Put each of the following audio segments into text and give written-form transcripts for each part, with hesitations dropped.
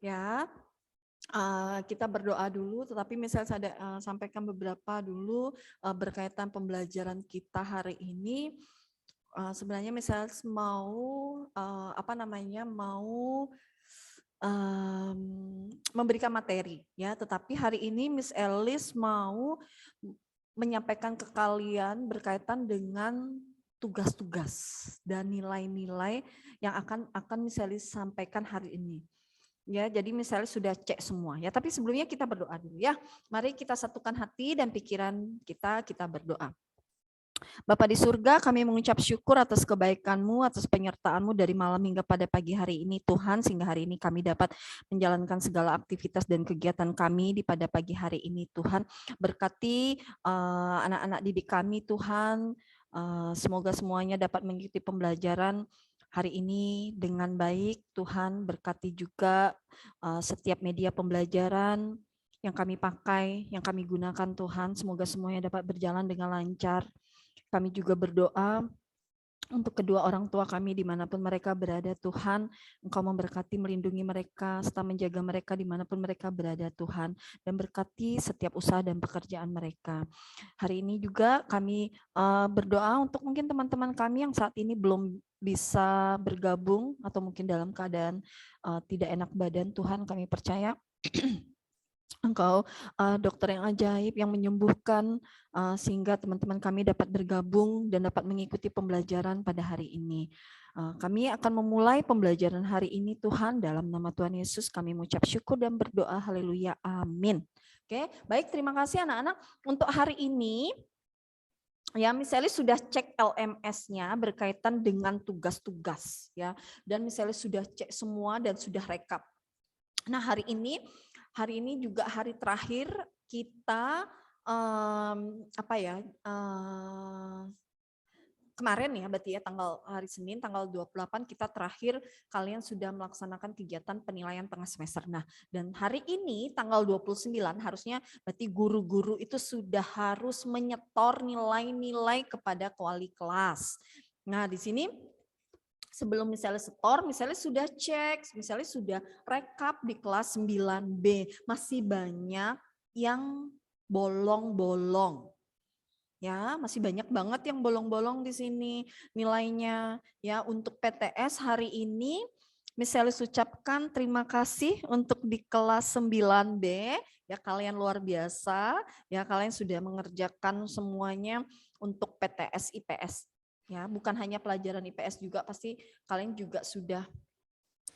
Ya. Kita berdoa dulu, tetapi misalnya saya sampaikan beberapa dulu berkaitan pembelajaran kita hari ini. Sebenarnya misalnya mau mau memberikan materi ya, tetapi hari ini Miss Elis mau menyampaikan ke kalian berkaitan dengan tugas-tugas dan nilai-nilai yang akan Miss Elis sampaikan hari ini. Ya, jadi misalnya sudah cek semua ya, tapi sebelumnya kita berdoa dulu ya. Mari kita satukan hati dan pikiran kita berdoa. Bapa di surga, kami mengucap syukur atas kebaikan-Mu, atas penyertaan-Mu dari malam hingga pada pagi hari ini Tuhan, sehingga hari ini kami dapat menjalankan segala aktivitas dan kegiatan kami di pada pagi hari ini Tuhan. Berkati anak-anak didik kami Tuhan, semoga semuanya dapat mengikuti pembelajaran hari ini dengan baik. Tuhan berkati juga setiap media pembelajaran yang kami pakai, yang kami gunakan Tuhan, semoga semuanya dapat berjalan dengan lancar. Kami juga berdoa untuk kedua orang tua kami dimanapun mereka berada Tuhan, Engkau memberkati, melindungi mereka, serta menjaga mereka dimanapun mereka berada Tuhan, dan berkati setiap usaha dan pekerjaan mereka. Hari ini juga kami berdoa untuk mungkin teman-teman kami yang saat ini belum bisa bergabung atau mungkin dalam keadaan tidak enak badan. Tuhan, kami percaya Engkau dokter yang ajaib yang menyembuhkan sehingga teman-teman kami dapat bergabung dan dapat mengikuti pembelajaran pada hari ini. Kami akan memulai pembelajaran hari ini Tuhan, dalam nama Tuhan Yesus kami mengucap syukur dan berdoa, haleluya, amin. Oke, baik, terima kasih anak-anak. Untuk hari ini ya, misalnya sudah cek LMS-nya berkaitan dengan tugas-tugas ya, dan misalnya sudah cek semua dan sudah rekap. Nah, hari ini juga hari terakhir kita kemarin ya, berarti ya hari Senin tanggal 28 kita terakhir kalian sudah melaksanakan kegiatan penilaian tengah semester. Nah, dan hari ini tanggal 29 harusnya berarti guru-guru itu sudah harus menyetor nilai-nilai kepada wali kelas. Nah, di sini sebelum misalnya setor, misalnya sudah cek, misalnya sudah rekap di kelas 9B, masih banyak yang bolong-bolong. Ya, masih banyak banget yang bolong-bolong di sini nilainya. Ya, untuk PTS hari ini misalnya ucapkan terima kasih untuk di kelas 9B. Ya, kalian luar biasa. Ya, kalian sudah mengerjakan semuanya untuk PTS IPS. Ya, bukan hanya pelajaran IPS juga, pasti kalian juga sudah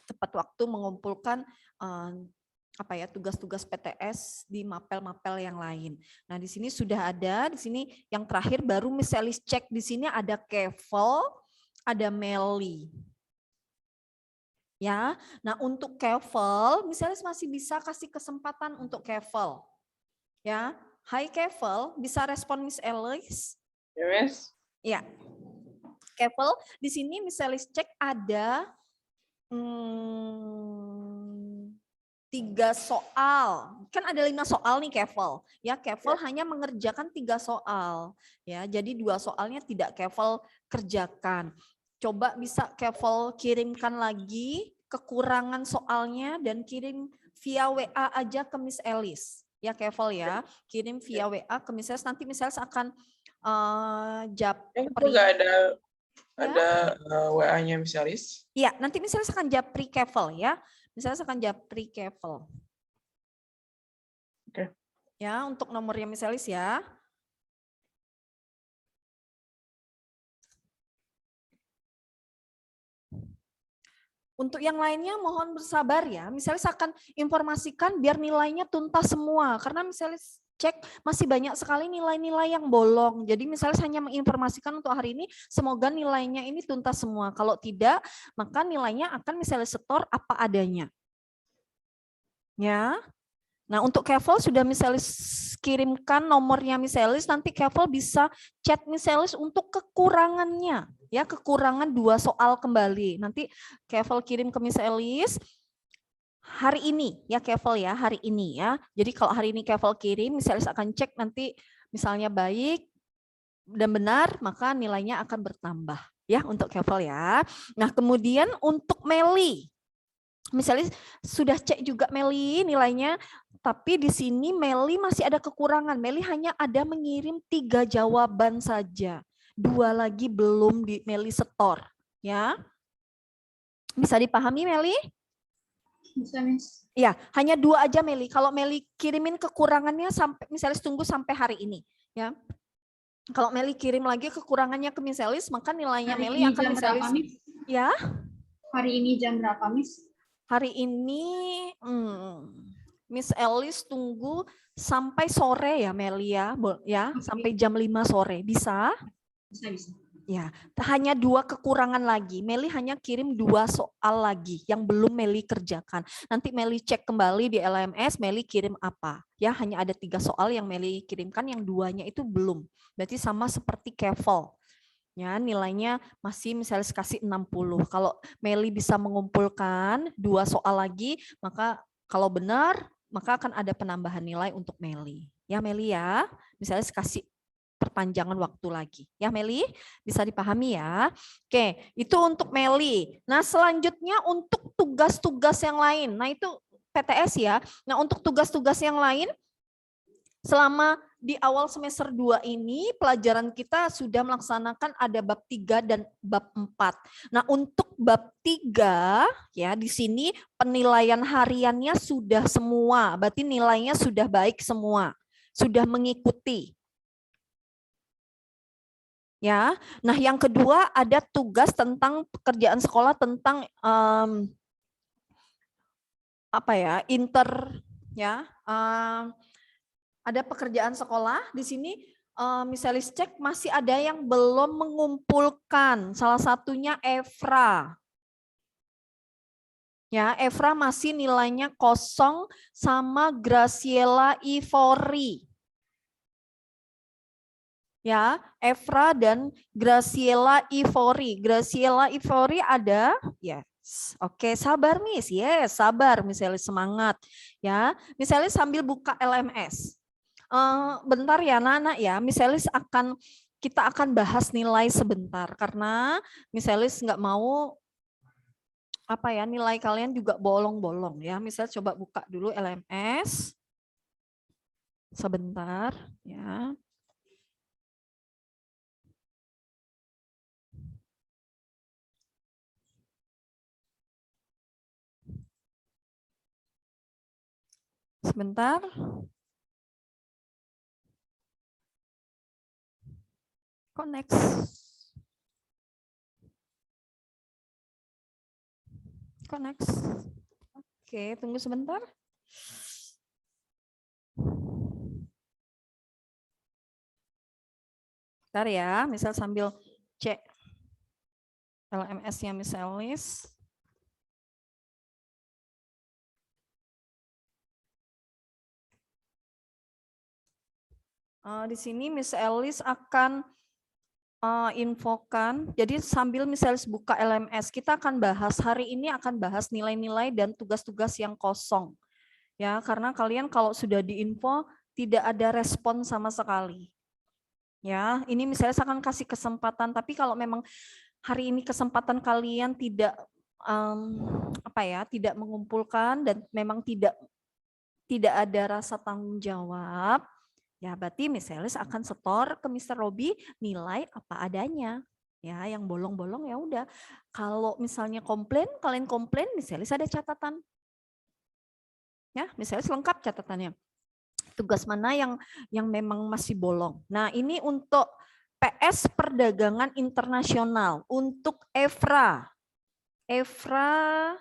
tepat waktu mengumpulkan tugas-tugas PTS di mapel-mapel yang lain. Nah, di sini sudah ada, di sini yang terakhir baru misalnya cek di sini ada Kevel, ada Meli. Ya, nah untuk Kevel, misalnya masih bisa kasih kesempatan untuk Kevel. Ya, hai Kevel, bisa respon Miss Elis? Yes. Ya. Kevel, di sini misalnya cek ada 3 soal. Kan ada 5 soal nih Kevel. Ya, Kevel hanya mengerjakan 3 soal. Ya, jadi 2 soalnya tidak Kevel kerjakan. Coba bisa Kevel kirimkan lagi kekurangan soalnya dan kirim via WA aja ke Miss Elis. Ya Kevel ya, kirim via WA ke Miss Elis. Nanti Miss Elis akan japri. Ada WA-nya Miss Elis? Iya, nanti Miss Elis akan japri Kevel ya. Misalnya akan japri Kevel. Oke. Ya, untuk nomornya Miss Elis ya. Untuk yang lainnya mohon bersabar ya. Misalnya saya akan informasikan biar nilainya tuntas semua. Karena misalnya cek masih banyak sekali nilai-nilai yang bolong. Jadi misalnya hanya menginformasikan untuk hari ini, semoga nilainya ini tuntas semua. Kalau tidak, maka nilainya akan misalnya setor apa adanya. Ya. Nah, untuk Kevel sudah misalnya kirimkan nomornya Miss Elis, nanti Kevel bisa chat Miss Elis untuk kekurangannya. Ya, kekurangan 2 soal kembali. Nanti Kevel kirim ke Miss Elis hari ini ya Kevel ya, hari ini ya. Jadi kalau hari ini Kevel kirim, Miss Elis akan cek nanti misalnya baik dan benar, maka nilainya akan bertambah ya untuk Kevel ya. Nah, kemudian untuk Meli. Misalnya sudah cek juga Meli nilainya, tapi di sini Meli masih ada kekurangan. Meli hanya ada mengirim 3 jawaban saja. 2 lagi belum di Meli setor. Ya, bisa dipahami Meli? Bisa, Miss. Ya, hanya 2 aja Meli. Kalau Meli kirimin kekurangannya sampai misalnya tunggu sampai hari ini. Ya, kalau Meli kirim lagi kekurangannya ke Miss Elis, maka nilainya Hari Meli ini akan jam Miss berapa, Elis. Miss? Ya, Hari ini jam berapa, Miss? hari ini Miss Elis tunggu sampai sore ya Meli ya, ya Oke. sampai jam 5 sore. Bisa? Bisa, bisa. Ya, hanya 2 kekurangan lagi. Meli hanya kirim 2 soal lagi yang belum Meli kerjakan. Nanti Meli cek kembali di LMS, Meli kirim apa. Ya, hanya ada 3 soal yang Meli kirimkan, yang 2-nya itu belum. Berarti sama seperti TOEFL. Ya, nilainya masih misalnya kasih 60. Kalau Meli bisa mengumpulkan 2 soal lagi, maka kalau benar, maka akan ada penambahan nilai untuk Meli. Ya, Meli ya. Misalnya kasih perpanjangan waktu lagi. Ya Meli, bisa dipahami ya. Oke, itu untuk Meli. Nah selanjutnya untuk tugas-tugas yang lain. Nah itu PTS ya. Nah untuk tugas-tugas yang lain, selama di awal semester 2 ini pelajaran kita sudah melaksanakan ada bab 3 dan bab 4. Nah untuk bab 3 ya di sini penilaian hariannya sudah semua. Berarti nilainya sudah baik semua. Sudah mengikuti. Ya, nah yang kedua ada tugas tentang pekerjaan sekolah tentang apa ya ya ada pekerjaan sekolah di sini misalnya cek masih ada yang belum mengumpulkan, salah satunya Evra. Ya, Evra masih nilainya 0 sama Graciela Ivori. Ya, Evra dan Graciela Ivori. Graciela Ivori ada, yes. Oke, sabar Miss. Yes, sabar misalnya semangat. Ya, misalnya sambil buka LMS. Bentar ya Nana ya, misalnya kita akan bahas nilai sebentar karena misalnya nggak mau apa ya nilai kalian juga bolong-bolong ya. Misalnya coba buka dulu LMS sebentar ya. Sebentar. Kok next? Kok next? Oke, tunggu sebentar. Bentar ya, misal sambil cek LMS-nya Miss Elis. Di sini Miss Elis akan infokan. Jadi sambil misalnya buka LMS, kita akan bahas hari ini akan bahas nilai-nilai dan tugas-tugas yang kosong. Ya, karena kalian kalau sudah diinfo tidak ada respon sama sekali. Ya, ini misalnya saya akan kasih kesempatan, tapi kalau memang hari ini kesempatan kalian tidak tidak mengumpulkan dan memang tidak ada rasa tanggung jawab, ya berarti Miss Elis akan setor ke Mr. Robi nilai apa adanya. Ya, yang bolong-bolong ya udah. Kalau misalnya komplain, kalian komplain, Miss Elis ada catatan. Ya, Miss Elis lengkap catatannya. Tugas mana yang memang masih bolong. Nah, ini untuk PS Perdagangan Internasional untuk Evra. Evra,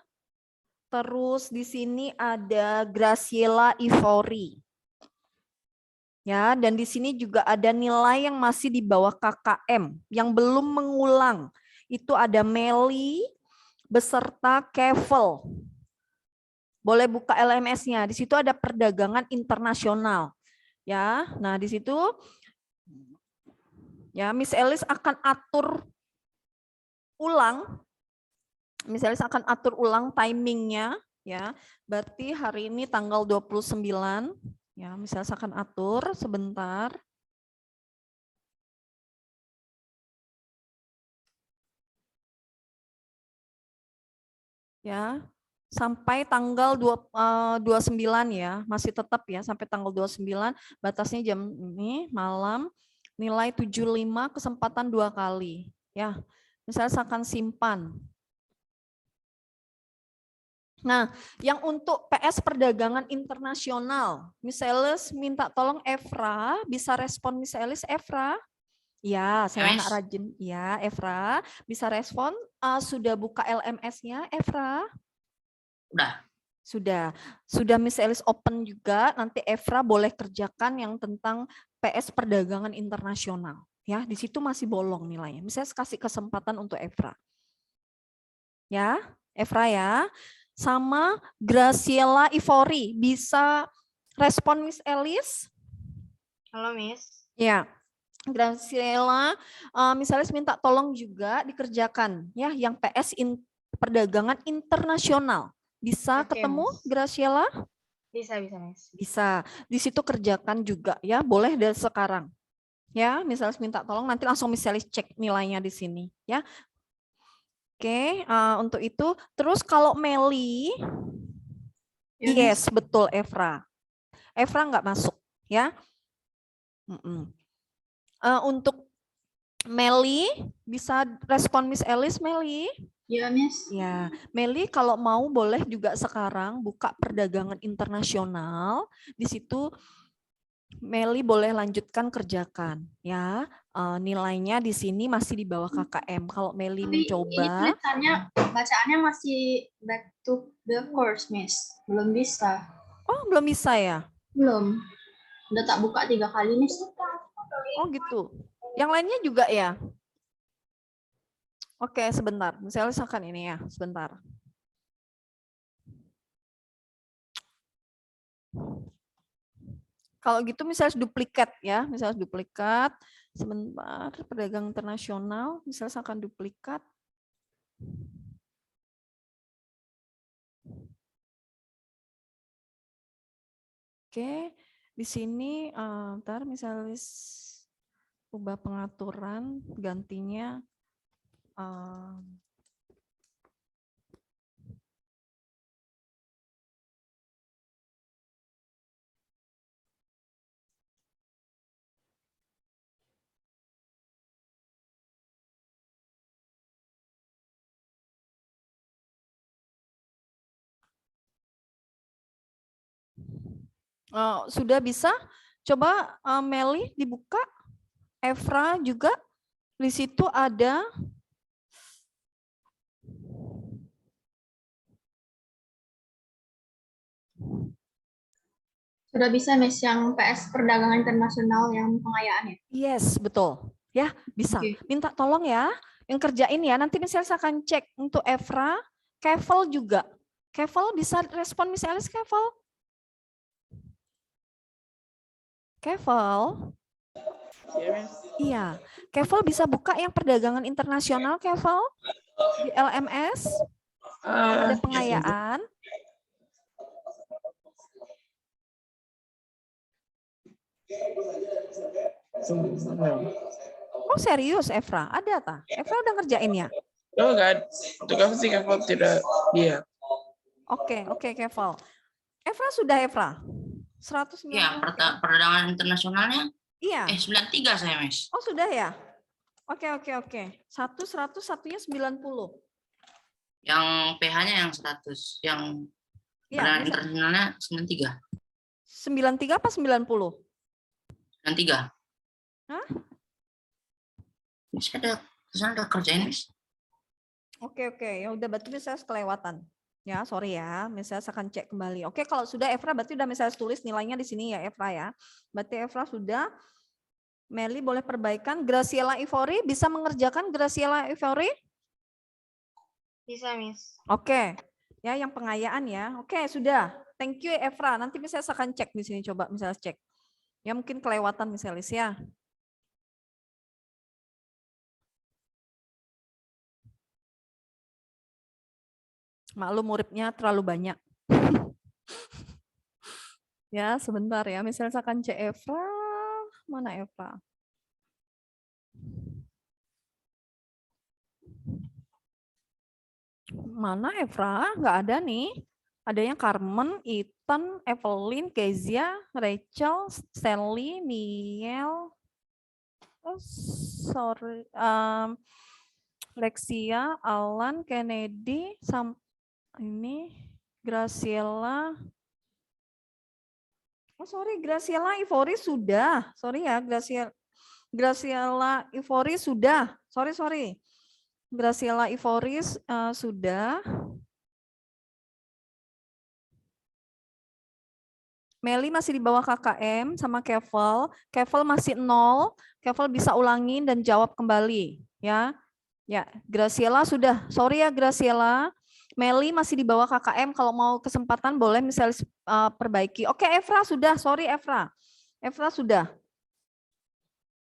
terus di sini ada Graciela Ivori. Ya, dan di sini juga ada nilai yang masih di bawah KKM yang belum mengulang. Itu ada Meli beserta Kevel. Boleh buka LMS-nya. Di situ ada perdagangan internasional. Ya, nah di situ ya Miss Elis akan atur ulang. Miss Elis akan atur ulang timingnya ya. Berarti hari ini tanggal 29 ya, Miss Elis akan atur sebentar. Ya. sampai tanggal 29 ya, masih tetap ya sampai tanggal 29, batasnya jam ini malam, nilai 75, kesempatan 2 kali ya. Misalnya saya akan simpan. Nah, yang untuk PS perdagangan internasional, Miss Elis minta tolong Evra, bisa respon Miss Elis, Evra? Ya, saya anak rajin. Ya, Evra bisa respon. Sudah buka LMS-nya, Evra? Sudah Miss Elis open juga. Nanti Evra boleh kerjakan yang tentang PS perdagangan internasional. Ya, di situ masih bolong nilainya. Misalnya kasih kesempatan untuk Evra. Ya, Evra ya. Sama Graciela Ivori, bisa respon Miss Elis? Halo, Miss. Ya. Graciela, misalnya minta tolong juga dikerjakan ya yang PS perdagangan internasional. Bisa Oke, ketemu Miss. Graciela? Bisa, Miss. Bisa. Di situ kerjakan juga ya, boleh dari sekarang. Ya, misalnya minta tolong nanti langsung misalnya cek nilainya di sini ya. Oke, untuk itu terus kalau Meli, Ya, yes betul Evra. Evra nggak masuk ya. Untuk Meli, bisa respon Miss Elis, Meli? Ya, Miss. Ya, Meli kalau mau boleh juga sekarang buka perdagangan internasional. Di situ Meli boleh lanjutkan kerjakan ya. Nilainya di sini masih di bawah KKM. Kalau Meli Tapi ini mencoba, tulisannya, bacaannya masih back to the course, Miss. Belum bisa. oh belum bisa ya? Belum. Udah tak buka 3 kali, Miss. Oh gitu. Yang lainnya juga ya? Oke, sebentar. Misalnya misalkan ini ya, sebentar. Kalau gitu misalnya duplikat ya, misalnya duplikat, sebentar, pedagang internasional, misalnya akan duplikat. Oke, di sini ntar misalnya ubah pengaturan, gantinya sudah bisa? Coba Meli dibuka, Evra juga di situ ada. Sudah bisa, Miss, yang PS perdagangan internasional yang pengayaan ya? Yes, betul. Ya, bisa. Oke. Minta tolong ya, yang kerjain ya. Nanti misalnya saya akan cek untuk Evra, Kevel juga. Kevel bisa respon misalnya Kevel? Kevel? Iya, Miss. Iya. Kevel bisa buka yang perdagangan internasional, Kevel? Di LMS? Ada Iya, pengayaan. Oh serius Evra? Ada tak? Evra udah ngerjain ya? Oh, enggak. Untuk apa sih Kevel tidak dia? Oke, Kevel. Evra sudah Evra? 190. Ya, perdagangan internasionalnya Iya. 93 saya, Miss. Oh sudah ya? Oke. 100, satunya 90. Yang PH-nya yang 100, yang Iya, perdagangan bisa. internasionalnya 93. 93 apa 90? 93. Hah? Miss ada kesana ada kerjain, Miss. Oke. Ya udah berarti misalnya kelewatan. Ya, sorry ya. Misalnya saya akan cek kembali. Oke, kalau sudah Evra berarti udah misalnya tulis nilainya di sini ya Evra ya. Berarti Evra sudah. Meli boleh perbaikan. Graciela Ivori bisa mengerjakan Graciela Ivori? Bisa, Miss. Oke. Ya, yang pengayaan ya. Oke, sudah. Thank you Evra. Nanti misalnya saya akan cek di sini coba misalnya cek. Ya mungkin kelewatan misalnya ya. Maklum muridnya terlalu banyak. Ya, sebentar ya. Misalnya saya akan cek Evra. Mana Evra? Mana Evra? Nggak ada nih. Adanya Carmen, Ethan, Evelyn, Kezia, Rachel, Stanley, Niel, oh, sorry, Lexia, Alan, Kennedy, ini Graciela. Oh sorry, Graciela Ivori sudah. Sorry ya, Graciela Ivori sudah. Sorry. Graciela Ivori sudah. Meli masih di bawah KKM sama Kevel. Kevel masih 0. Kevel bisa ulangin dan jawab kembali. Ya, Graciela sudah. Sorry ya Graciela. Meli masih di bawah KKM. Kalau mau kesempatan boleh misalnya perbaiki. Oke Evra sudah. Sorry Evra. Evra sudah.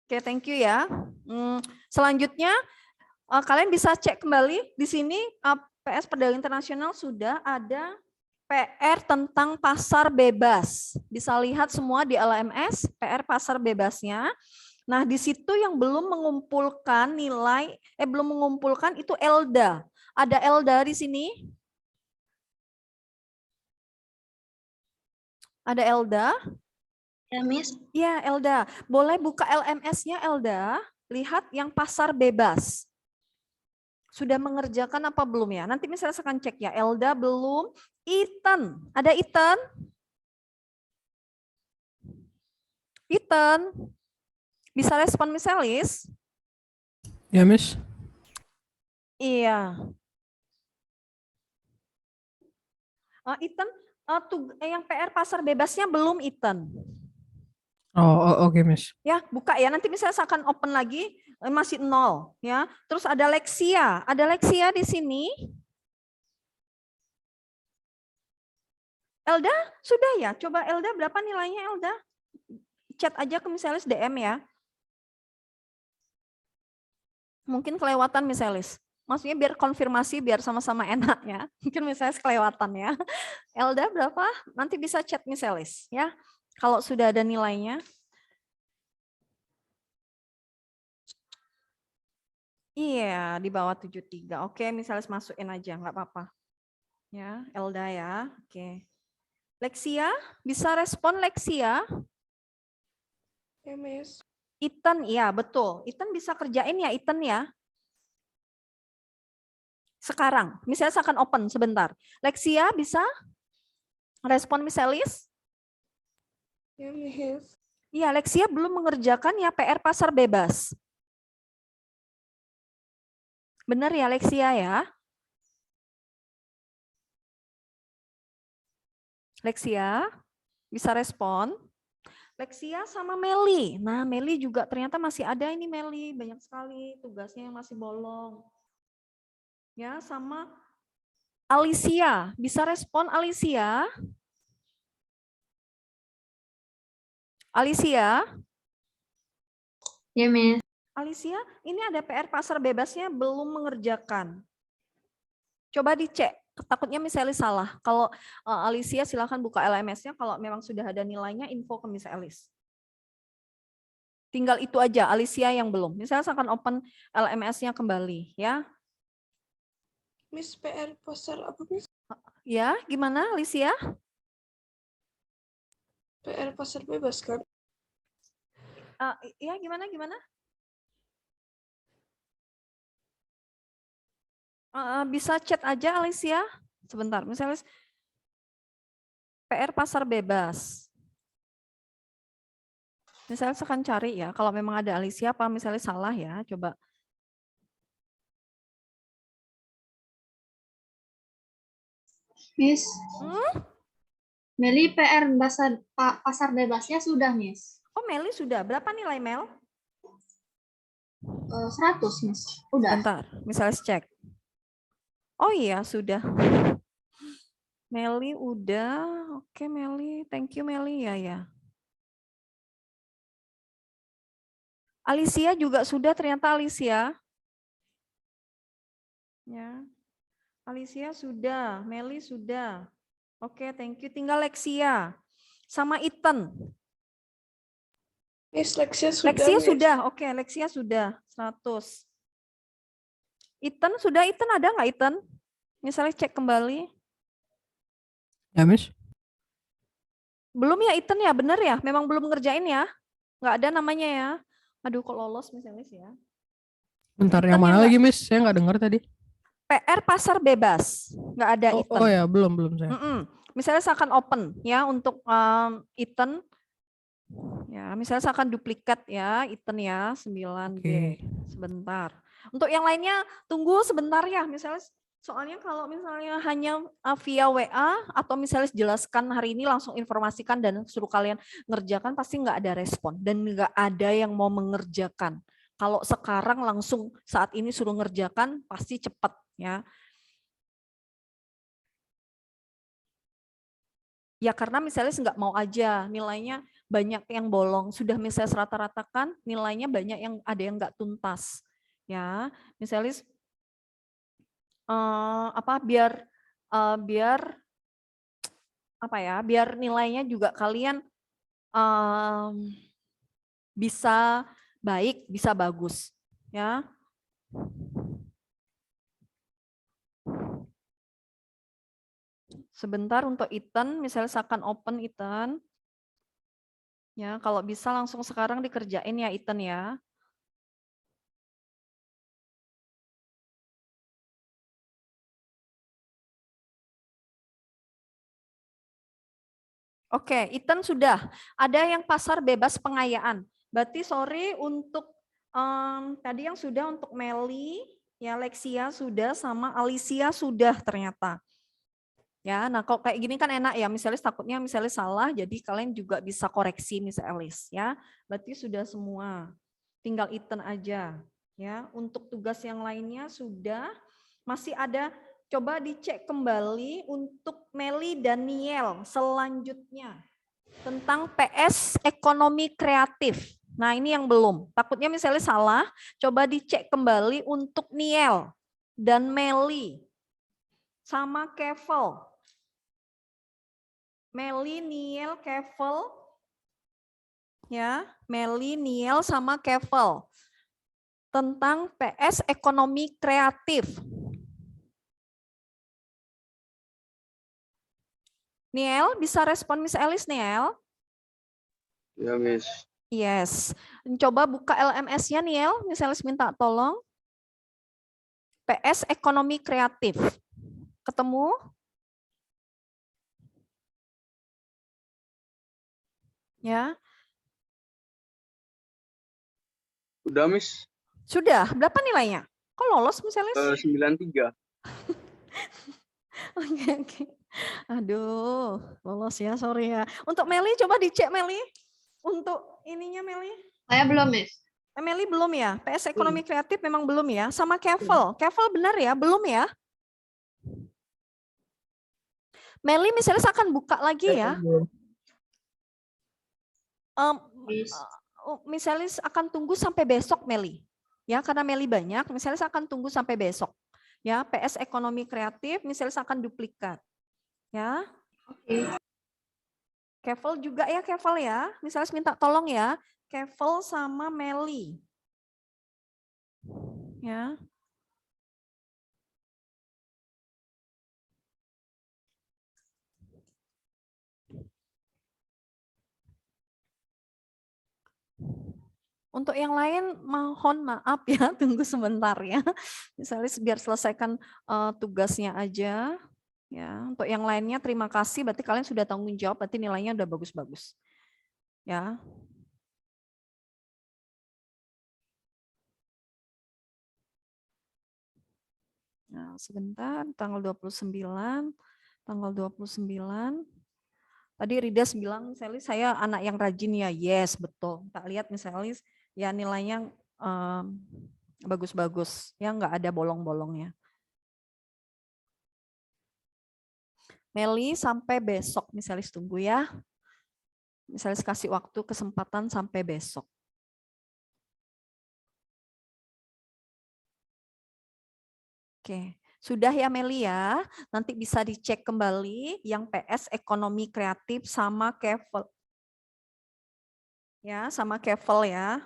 Oke, thank you ya. Selanjutnya kalian bisa cek kembali di sini PS Perdagangan Internasional sudah ada PR tentang pasar bebas. Bisa lihat semua di LMS PR pasar bebasnya. Nah, di situ yang belum mengumpulkan nilai, belum mengumpulkan itu Elda. Ada Elda di sini? Ada Elda? Ya, Miss. Ya, Elda. Boleh buka LMS-nya, Elda. Lihat yang pasar bebas. Sudah mengerjakan apa belum ya? Nanti misalnya saya akan cek ya. Elda belum. Ethan. Ada Ethan? Ethan. Bisa respon Miss Elis? Ya, Miss. Iya. Ethan, yang PR pasar bebasnya belum Ethan. Oke, Miss. Ya, buka ya. Nanti misalnya saya akan open lagi, masih 0 ya. Terus ada Lexia. Ada Lexia di sini. Elda sudah ya. Coba Elda berapa nilainya Elda? Chat aja ke Miss Elis DM ya. Mungkin kelewatan Miss Elis. Maksudnya biar konfirmasi, biar sama-sama enak ya. Mungkin misalnya kelewatan ya. Elda berapa? Nanti bisa chat Miss Elis ya. Kalau sudah ada nilainya. Iya, di bawah 73. Oke, misalnya masukin aja, nggak apa-apa. Ya, Elda ya. Oke. Lexia, bisa respon Lexia? Ya, Miss. Ethan, iya betul. Ethan bisa kerjain ya, Ethan ya. Sekarang, misalnya saya akan open sebentar. Lexia bisa respon Miss Elis? Ya, Miss. Iya, Lexia belum mengerjakan ya PR pasar bebas. Benar ya Lexia ya? Lexia bisa respon? Lexia sama Meli. Nah, Meli juga ternyata masih ada ini Meli, banyak sekali tugasnya yang masih bolong. Ya, sama Alicia. Bisa respon Alicia? Alicia? Ya, Miss. Alicia, ini ada PR pasar bebasnya belum mengerjakan. Coba dicek, takutnya Miss Elis salah. Kalau Alicia silahkan buka LMS-nya, kalau memang sudah ada nilainya info ke Miss Elis. Tinggal itu aja, Alicia yang belum. Misalnya saya akan open LMS-nya kembali ya. Miss, PR pasar apa, Miss? Ya, gimana Alicia? PR pasar bebas kan? Ya, gimana? Bisa chat aja Alicia. Sebentar, misalnya PR pasar bebas. Misalnya saya akan cari ya, kalau memang ada Alicia apa misalnya salah ya, coba. Miss. Meli PR pasar bebasnya sudah, Miss. Oh, Meli sudah. Berapa nilai Mel? 100, Miss. Udah. Bentar, misalnya cek. Oh iya, sudah. Meli udah. Oke, Meli. Thank you, Meli. Ya. Alicia juga sudah, ternyata Alicia. Ya. Alicia sudah, Meli sudah. Oke, thank you. Tinggal Lexia. Sama Ethan. Miss, Lexia sudah. Lexia Miss. sudah. Oke, Lexia sudah. 100. Ethan sudah. Ethan ada nggak Ethan? Misalnya cek kembali. Ya, Miss. Belum ya Iten ya, bener ya? Memang belum ngerjain ya? Nggak ada namanya ya? Aduh kok lolos Miss Elis ya? Bentar, Iten yang mana yang lagi, Miss? Saya nggak dengar tadi. PR pasar bebas, nggak ada Oh, Iten. oh ya, belum saya. Misalnya saya akan open ya untuk Iten. Ya, misalnya saya akan duplikat ya, Iten ya, 9B. Oke. Sebentar. Untuk yang lainnya tunggu sebentar ya, misalnya soalnya kalau misalnya hanya via WA atau misalnya jelaskan hari ini langsung informasikan dan suruh kalian ngerjakan pasti nggak ada respon dan nggak ada yang mau mengerjakan. Kalau sekarang langsung saat ini suruh ngerjakan pasti cepat ya. Ya karena misalnya nggak mau aja nilainya banyak yang bolong. Sudah misalnya rata-ratakan nilainya banyak yang ada yang nggak tuntas. Ya, misalnya biar biar nilainya juga kalian bisa baik, bisa bagus. Ya. Sebentar untuk Iten, misalnya saya akan open Iten. Ya, kalau bisa langsung sekarang dikerjain ya Iten ya. Oke, Iten sudah. Ada yang pasar bebas pengayaan. Berarti sorry untuk tadi yang sudah untuk Meli, ya Lexia sudah sama Alicia sudah ternyata. Ya, nah kalau kayak gini kan enak ya, misalnya takutnya misalnya salah, jadi kalian juga bisa koreksi misalnya Elis ya. Berarti sudah semua, tinggal Iten aja ya. Untuk tugas yang lainnya sudah, masih ada, coba dicek kembali untuk Meli dan Niel selanjutnya tentang PS ekonomi kreatif. Nah ini yang belum, takutnya misalnya salah, coba dicek kembali untuk Niel dan Meli sama Kevel. Meli, Niel, Kevel, ya, Meli, Niel, sama Kevel tentang PS ekonomi kreatif. Niel, bisa respon Miss Elis, Niel? Ya, Miss. Yes. Coba buka LMS-nya, Niel. Miss Elis minta tolong. PS ekonomi kreatif. Ketemu? Ya. Udah, Miss. Sudah. Berapa nilainya? Kok lolos Miss Elis? 93. Oke. Aduh, lolos ya, sorry ya. Untuk Meli, coba dicek Meli. Untuk ininya Meli. Saya belum, Miss. Meli belum ya? PS ekonomi kreatif memang belum ya? Sama Kevel. Kevel benar ya? Belum ya? Meli misalnya saya akan buka lagi ya. Misalnya akan tunggu sampai besok Meli. Ya, karena Meli banyak, misalnya saya akan tunggu sampai besok. Ya, PS ekonomi kreatif, misalnya saya akan duplikat. Ya. Kevel juga ya, Kevel ya. Misalnya minta tolong ya, Kevel sama Meli. Ya. Untuk yang lain mohon maaf ya, tunggu sebentar ya. Misalnya biar selesaikan tugasnya aja. Ya, untuk yang lainnya terima kasih, berarti kalian sudah tanggung jawab, berarti nilainya udah bagus-bagus. Ya. Nah, sebentar, tanggal 29. Tadi Ridas bilang, misalnya saya anak yang rajin ya, yes betul. Tak lihat misalnya ya nilainya bagus-bagus, ya nggak ada bolong-bolongnya. Meli sampai besok, misalnya tunggu ya. Misalnya kasih waktu kesempatan sampai besok. Oke, sudah ya Meli ya. Nanti bisa dicek kembali yang PS ekonomi kreatif sama Kevel. Ya, sama Kevel ya.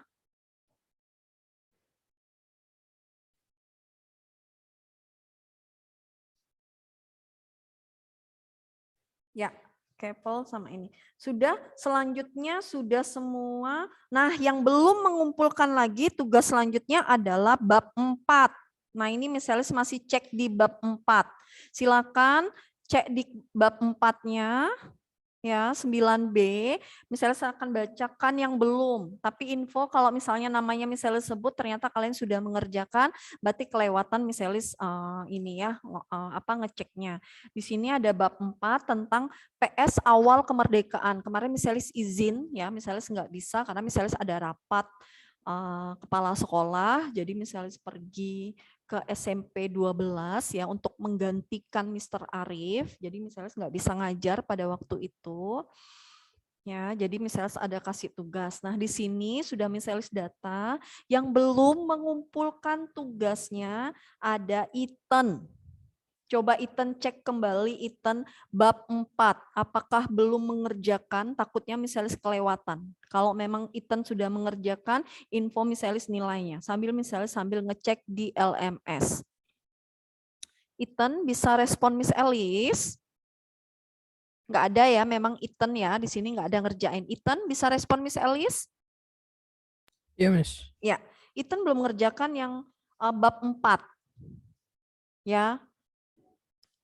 Ya, Kepel sama ini. Sudah, selanjutnya sudah semua. Nah, yang belum mengumpulkan lagi tugas selanjutnya adalah bab 4. Nah, ini misalnya masih cek di bab 4. Silakan cek di bab 4-nya. Ya, 9B, misalnya saya akan bacakan yang belum, tapi info kalau misalnya namanya misalnya sebut ternyata kalian sudah mengerjakan, berarti kelewatan misalnya ini ya, ngeceknya. Di sini ada bab 4 tentang PS awal kemerdekaan. Kemarin misalnya izin ya, misalnya nggak bisa karena misalnya ada rapat kepala sekolah, jadi misalnya pergi ke SMP 12 ya untuk menggantikan Mr. Arif. Jadi misalnya nggak bisa ngajar pada waktu itu. Ya, jadi misalnya ada kasih tugas. Nah, di sini sudah misalnya data yang belum mengumpulkan tugasnya ada Ethan. Coba Ethan cek kembali Ethan bab 4. Apakah belum mengerjakan? Takutnya misalnya kelewatan. Kalau memang Ethan sudah mengerjakan, info misalnya nilainya. Sambil ngecek di LMS. Ethan bisa respon Miss Alice? Nggak ada ya, memang Ethan ya. Di sini nggak ada ngerjain. Ethan bisa respon Miss Alice? Iya, Miss. Ya, Ethan belum mengerjakan yang bab 4. Ya.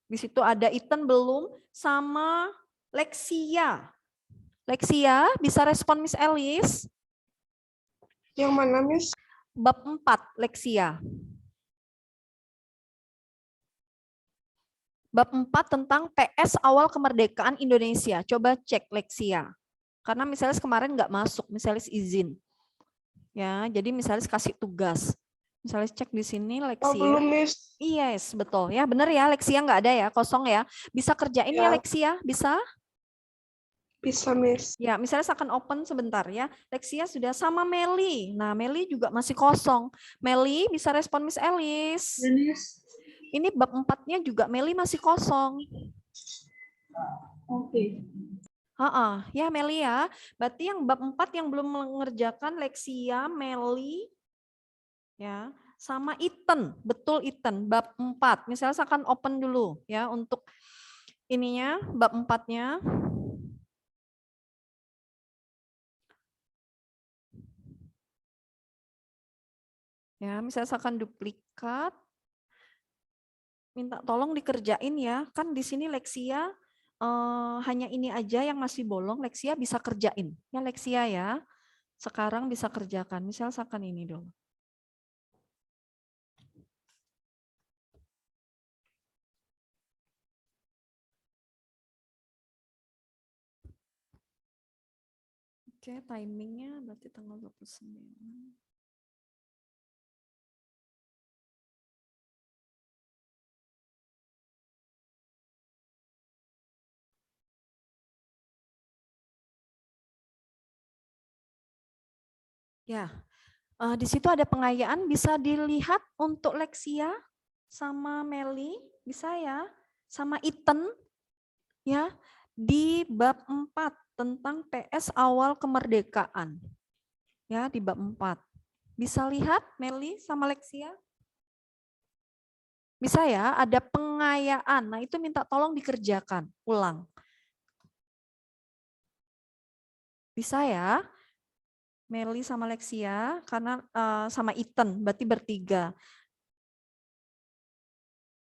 Di situ ada Ethan belum sama Lexia. Lexia bisa respon Miss Alice? Yang mana, Miss? Bab 4 Lexia. Bab 4 tentang PS awal kemerdekaan Indonesia. Coba cek Lexia. Karena misalnya kemarin nggak masuk, misalnya izin. Ya, jadi misalnya kasih tugas. Misalnya cek di sini Oh, Lexia. belum, Miss. Yes, betul. Ya, benar ya, Lexia nggak ada ya, kosong ya. Bisa kerjain ya Ya. Lexia? Bisa? Bisa, Miss. Ya, misalnya saya akan open sebentar ya. Lexia sudah sama Meli. Nah, Meli juga masih kosong. Meli bisa respon Miss Alice. Miss. Ini bab 4-nya juga Meli masih kosong. Oke. Ya Meli ya. Berarti yang bab 4 yang belum mengerjakan Lexia, Meli, ya, sama Ethan. Betul Ethan, bab 4. Misalnya saya akan open dulu ya untuk ininya, bab 4-nya. Ya, misalnya saya akan duplikat. Minta tolong dikerjain ya. Kan di sini Lexia hanya ini aja yang masih bolong. Lexia bisa kerjain. Ya Lexia ya. Sekarang bisa kerjakan. Misalnya saya akan ini dulu. Oke, timingnya berarti tanggal 29. Ya, di situ ada pengayaan, bisa dilihat untuk Lexia sama Meli, bisa ya, sama Ethan, ya, di bab 4 tentang PS awal kemerdekaan. Ya, di bab 4. Bisa lihat Meli sama Lexia? Bisa ya, ada pengayaan. Nah, itu minta tolong dikerjakan, ulang. Bisa ya? Meli sama Lexia, karena sama Ethan, berarti bertiga.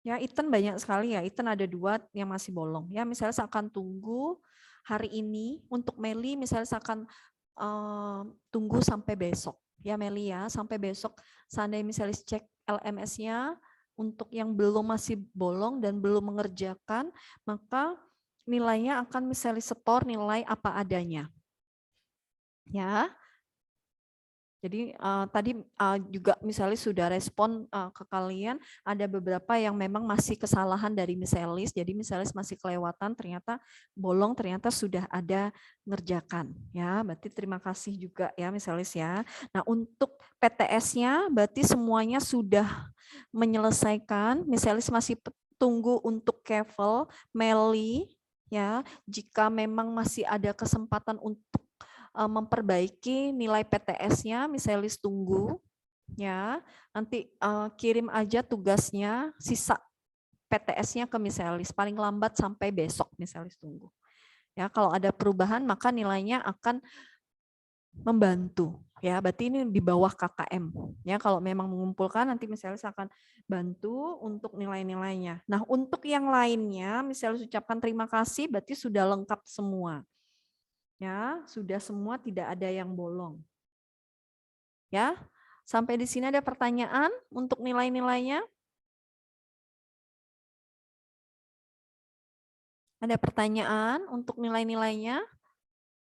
Ya, Ethan banyak sekali ya. Ethan ada 2 yang masih bolong. Ya, misalnya saya akan tunggu hari ini. Untuk Meli, misalnya saya akan tunggu sampai besok. Ya, Meli ya, sampai besok. Seandainya misalnya cek LMS-nya, untuk yang belum masih bolong dan belum mengerjakan, maka nilainya akan misalnya setor nilai apa adanya. Ya. Jadi tadi juga misalnya sudah respon ke kalian, ada beberapa yang memang masih kesalahan dari Miss Alice, jadi Miss Alice masih kelewatan, ternyata bolong, ternyata sudah ada ngerjakan. Ya, berarti terima kasih juga ya Miss Alice ya. Nah, untuk PTS-nya berarti semuanya sudah menyelesaikan, Miss Alice masih tunggu untuk Kevel, Meli, ya, jika memang masih ada kesempatan untuk memperbaiki nilai PTS-nya, misalnya tunggu, ya nanti kirim aja tugasnya, sisa PTS-nya ke Miss Elis, paling lambat sampai besok Miss Elis tunggu. Ya, kalau ada perubahan maka nilainya akan membantu. Ya, berarti ini di bawah KKM. Ya, kalau memang mengumpulkan nanti Miss Elis akan bantu untuk nilai-nilainya. Nah, untuk yang lainnya Miss Elis ucapkan terima kasih, berarti sudah lengkap semua. Ya, sudah semua, tidak ada yang bolong. Ya, sampai di sini ada pertanyaan untuk nilai-nilainya? Ada pertanyaan untuk nilai-nilainya?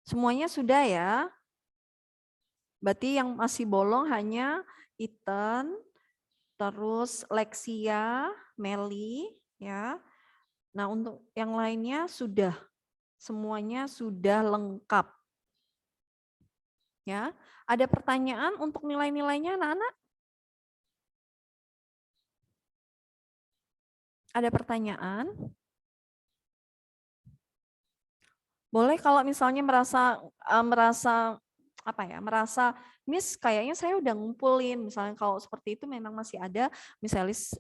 Semuanya sudah ya? Berarti yang masih bolong hanya Ethan, terus Lexia, Meli, ya. Nah, untuk yang lainnya sudah, semuanya sudah lengkap. Ya, ada pertanyaan untuk nilai-nilainya anak-anak? Ada pertanyaan? Boleh kalau misalnya merasa apa ya, merasa Miss kayaknya saya udah ngumpulin, misalnya kalau seperti itu memang masih ada, Miss Elis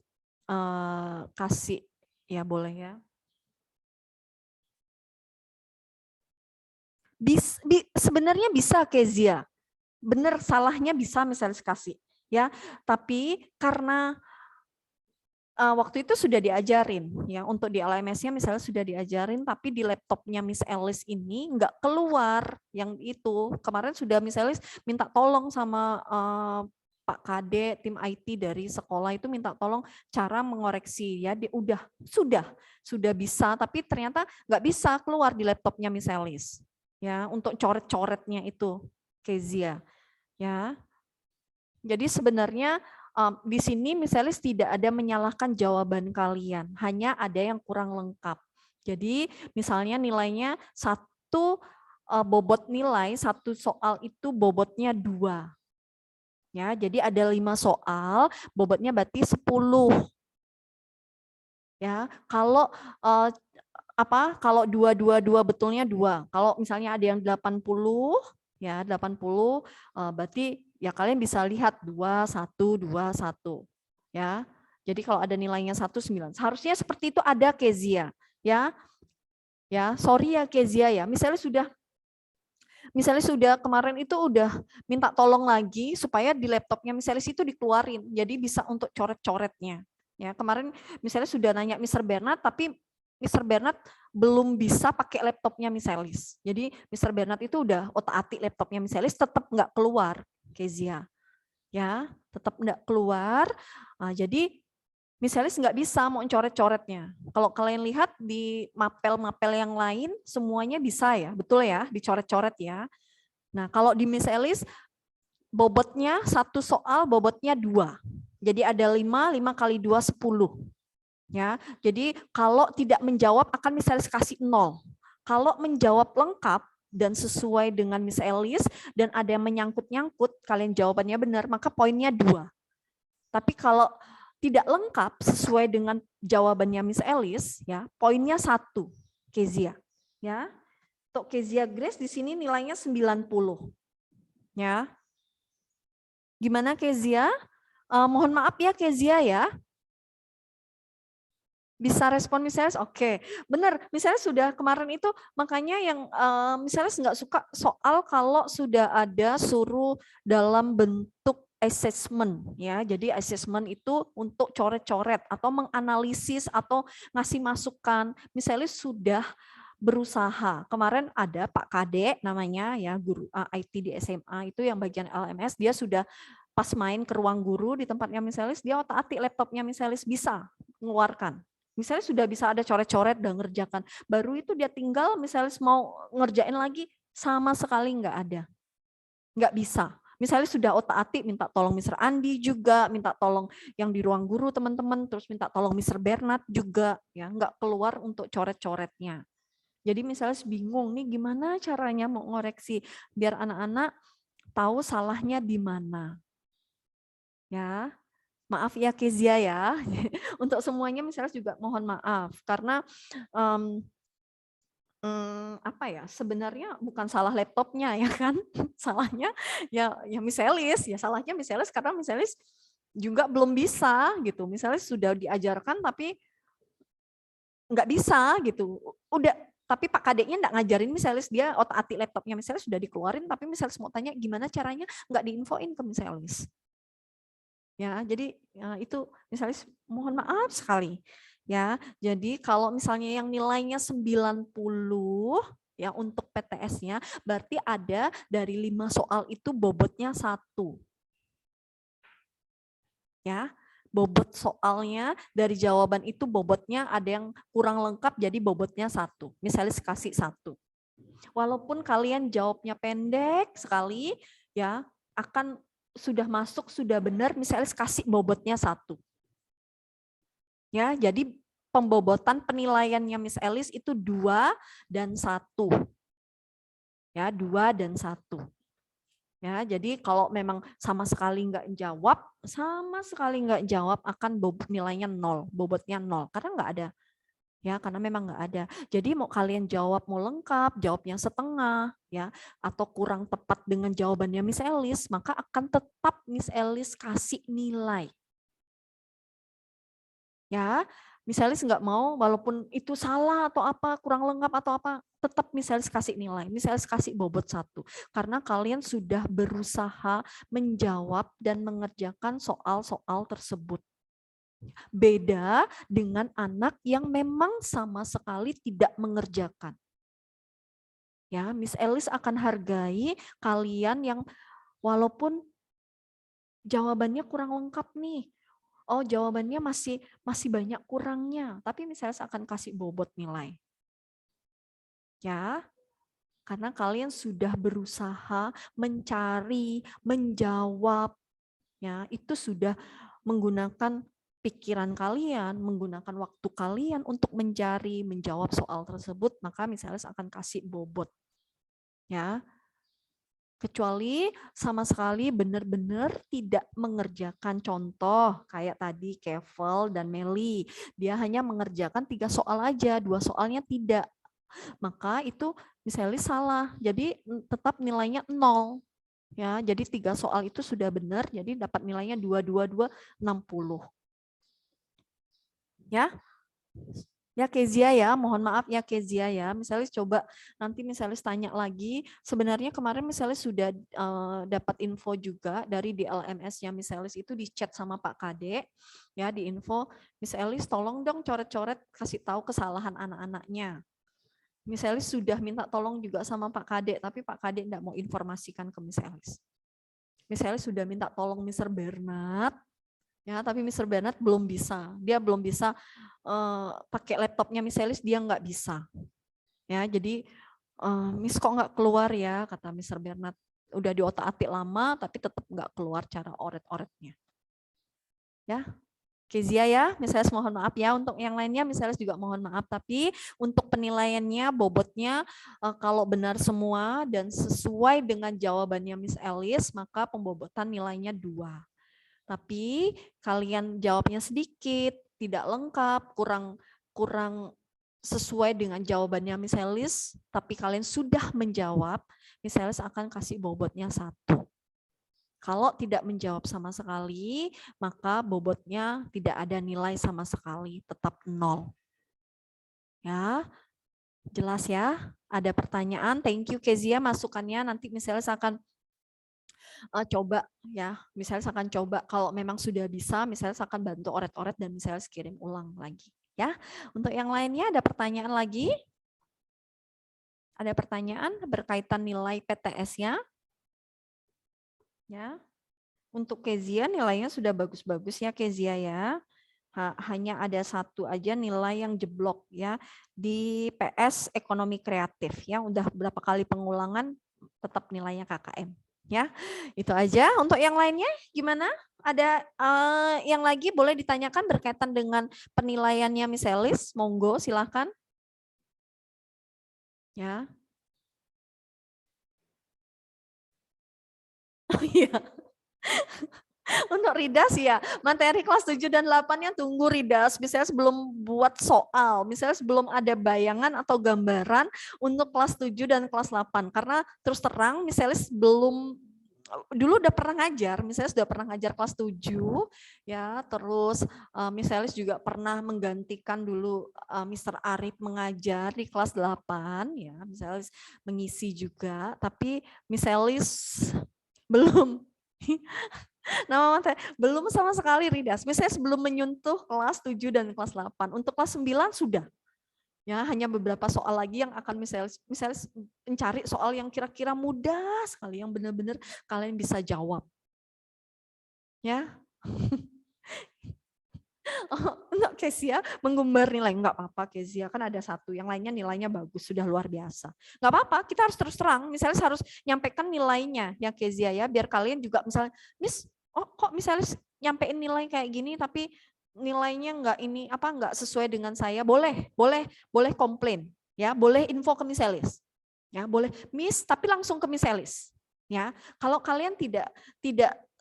kasih, ya boleh ya. Sebenarnya bisa Kezia, bener salahnya bisa Miss Elis kasih, ya. Tapi karena waktu itu sudah diajarin ya, untuk di LMS-nya misalnya sudah diajarin, tapi di laptopnya Miss Elis ini nggak keluar yang itu. Kemarin sudah Miss Elis minta tolong sama Pak Kade, tim IT dari sekolah itu minta tolong cara mengoreksi ya, sudah bisa, tapi ternyata nggak bisa keluar di laptopnya Miss Elis ya, untuk coret-coretnya itu Kezia ya. Jadi sebenarnya di sini Miss Elis tidak ada menyalahkan jawaban kalian, hanya ada yang kurang lengkap. Jadi misalnya nilainya satu bobot nilai, satu soal itu bobotnya 2. Ya, jadi ada 5 soal, bobotnya berarti 10. Ya, kalau kalau 2 betulnya 2. Kalau misalnya ada yang 80 ya, 80 berarti ya kalian bisa lihat 2, 1, 2, 1. Ya. Jadi kalau ada nilainya 1, 9. Seharusnya seperti itu ada Kezia. Ya. Ya, sorry ya Kezia ya. Misalnya sudah kemarin itu udah minta tolong lagi supaya di laptopnya misalnya itu dikeluarin. Jadi bisa untuk coret-coretnya. Ya, kemarin misalnya sudah nanya Mr. Bernard, tapi Mr. Bernard belum bisa pakai laptopnya Miss Elis. Jadi Mr. Bernard itu udah otak-atik laptopnya Miss Elis, tetap nggak keluar Kezia. Ya, tetap nggak keluar. Jadi Miss Elis nggak bisa mau coret-coretnya. Kalau kalian lihat di mapel-mapel yang lain, semuanya bisa ya, betul ya, dicoret-coret ya. Nah, kalau di Miss Elis, bobotnya satu soal, bobotnya 2. Jadi ada 5 kali 2, 10. Ya, jadi kalau tidak menjawab akan Miss Elis kasih 0. Kalau menjawab lengkap dan sesuai dengan Miss Elis dan ada yang menyangkut-nyangkut, kalian jawabannya benar, maka poinnya 2. Tapi kalau tidak lengkap sesuai dengan jawabannya Miss Elis, ya poinnya 1. Kezia, ya. Untuk Kezia Grace di sini nilainya 90. Ya. Gimana Kezia? Mohon maaf ya Kezia ya. Bisa respon misalnya, oke, benar. Misalnya sudah kemarin itu makanya yang misalnya nggak suka soal kalau sudah ada suruh dalam bentuk assessment ya. Jadi assessment itu untuk coret-coret atau menganalisis atau ngasih masukan. Misalnya sudah berusaha. Kemarin ada Pak Kade namanya ya, guru IT di SMA itu yang bagian LMS, dia sudah pas main ke ruang guru di tempatnya Miss Elis, dia otak-atik laptopnya Miss Elis bisa mengeluarkan. Misalnya sudah bisa ada coret-coret dan ngerjakan. Baru itu dia tinggal misalnya mau ngerjain lagi, sama sekali nggak ada. Nggak bisa. Misalnya sudah otak-atik minta tolong Mr. Andi juga, minta tolong yang di ruang guru teman-teman, terus minta tolong Mr. Bernard juga, ya nggak keluar untuk coret-coretnya. Jadi misalnya bingung nih gimana caranya mau ngoreksi biar anak-anak tahu salahnya di mana. Ya. Maaf ya Kezia ya, untuk semuanya misalnya juga mohon maaf karena apa ya, sebenarnya bukan salah laptopnya ya kan, salahnya ya Miss Elis, ya salahnya Miss Elis karena Miss Elis juga belum bisa gitu, misalnya sudah diajarkan tapi nggak bisa gitu. Udah, tapi Pak Kadeknya nggak ngajarin, misalnya dia otak-atik laptopnya misalnya sudah dikeluarin, tapi misalnya mau tanya gimana caranya, nggak diinfoin ke misalnya. Ya, jadi ya, itu misalnya mohon maaf sekali. Ya, jadi kalau misalnya yang nilainya 90 ya untuk PTS-nya, berarti ada dari 5 soal itu bobotnya 1. Ya, bobot soalnya dari jawaban itu bobotnya ada yang kurang lengkap jadi bobotnya 1. Misalnya kasih 1. Walaupun kalian jawabnya pendek sekali, ya akan sudah masuk, sudah benar, misalnya kasih bobotnya 1. Ya, jadi pembobotan penilaiannya Miss Elis itu 2 dan 1. Ya, 2 dan 1. Ya, jadi kalau memang sama sekali nggak jawab akan bobot nilainya 0, bobotnya 0 karena nggak ada. Ya, karena memang nggak ada. Jadi mau kalian jawab mau lengkap, jawabnya setengah, ya, atau kurang tepat dengan jawabannya Miss Elis, maka akan tetap Miss Elis kasih nilai. Ya, Miss Elis nggak mau, walaupun itu salah atau apa, kurang lengkap atau apa, tetap Miss Elis kasih nilai. Miss Elis kasih bobot 1. Karena kalian sudah berusaha menjawab dan mengerjakan soal-soal tersebut. Beda dengan anak yang memang sama sekali tidak mengerjakan. Ya, Miss Elis akan hargai kalian yang walaupun jawabannya kurang lengkap nih. Oh, jawabannya masih banyak kurangnya, tapi Miss Elis akan kasih bobot nilai. Ya. Karena kalian sudah berusaha mencari, menjawab, ya, itu sudah menggunakan pikiran kalian, menggunakan waktu kalian untuk mencari, menjawab soal tersebut, maka misalnya akan kasih bobot. Ya. Kecuali sama sekali benar-benar tidak mengerjakan, contoh kayak tadi Kevel dan Meli, dia hanya mengerjakan 3 soal aja, 2 soalnya tidak. Maka itu misalnya salah, jadi tetap nilainya 0. Ya, jadi 3 soal itu sudah benar, jadi dapat nilainya 2, 60. Ya, ya Kezia ya, mohon maaf ya Kezia ya. Misalnya coba nanti misalnya tanya lagi, sebenarnya kemarin misalnya sudah dapat info juga dari DLMS-nya Miss Elis itu di chat sama Pak Kade, ya di info, Miss Elis tolong dong coret-coret kasih tahu kesalahan anak-anaknya. Miss Elis sudah minta tolong juga sama Pak Kade, tapi Pak Kade enggak mau informasikan ke Miss Elis. Miss Elis sudah minta tolong Mr. Bernard, ya, tapi Mr. Bernard belum bisa. Dia belum bisa pakai laptopnya Miss Elis, dia nggak bisa. Ya, jadi Miss kok nggak keluar ya, kata Mr. Bernard. Udah di otak-atik lama, tapi tetap nggak keluar cara oret-oretnya. Ya. Kezia ya, misalnya mohon maaf ya, untuk yang lainnya misalnya juga mohon maaf, tapi untuk penilaiannya, bobotnya kalau benar semua dan sesuai dengan jawabannya Miss Elis, maka pembobotan nilainya 2. Tapi kalian jawabnya sedikit, tidak lengkap, kurang sesuai dengan jawabannya Miss Elis, tapi kalian sudah menjawab, Miss Elis akan kasih bobotnya 1. Kalau tidak menjawab sama sekali, maka bobotnya tidak ada nilai sama sekali, tetap 0. Ya, jelas ya? Ada pertanyaan? Thank you Kezia masukannya. Nanti misalnya akan coba ya, misalnya akan coba kalau memang sudah bisa, misalnya akan bantu oret-oret dan misalnya kirim ulang lagi. Ya, untuk yang lainnya ada pertanyaan lagi? Ada pertanyaan berkaitan nilai PTS-nya? Ya, untuk Kezia nilainya sudah bagus-bagus ya Kezia ya. Hanya ada 1 aja nilai yang jeblok ya di PS ekonomi kreatif ya. Udah berapa kali pengulangan tetap nilainya KKM ya. Itu aja. Untuk yang lainnya gimana? Ada yang lagi boleh ditanyakan berkaitan dengan penilaiannya Miss Elis? Monggo silahkan. Ya. Oh iya. Untuk Ridas ya, materi kelas 7 dan 8-nya tunggu Ridas, misalnya sebelum buat soal, misalnya sebelum ada bayangan atau gambaran untuk kelas 7 dan kelas 8. Karena terus terang misalnya belum dulu udah pernah ngajar, misalnya sudah pernah ngajar kelas 7 ya, terus Miss Elis juga pernah menggantikan dulu Mr. Arif mengajar di kelas 8 ya, Miss Elis mengisi juga, tapi Miss Elis belum nama belum sama sekali Ridas. Misalnya sebelum menyentuh kelas 7 dan kelas 8. Untuk kelas 9 sudah. Ya, hanya beberapa soal lagi yang akan misalnya mencari soal yang kira-kira mudah sekali, yang benar-benar kalian bisa jawab. Ya. Enggak, Kezia menggambar nilai, enggak apa-apa Kezia, kan ada satu, yang lainnya nilainya bagus, sudah luar biasa. Enggak apa-apa, kita harus terus terang, misalnya harus nyampaikan nilainya ya Kezia ya, biar kalian juga misalnya, Miss, oh kok misalnya nyampein nilai kayak gini tapi nilainya enggak sesuai dengan saya, boleh komplain ya, boleh info ke Miss Elis. Ya, boleh Miss, tapi langsung ke Miss Elis. Ya, kalau kalian tidak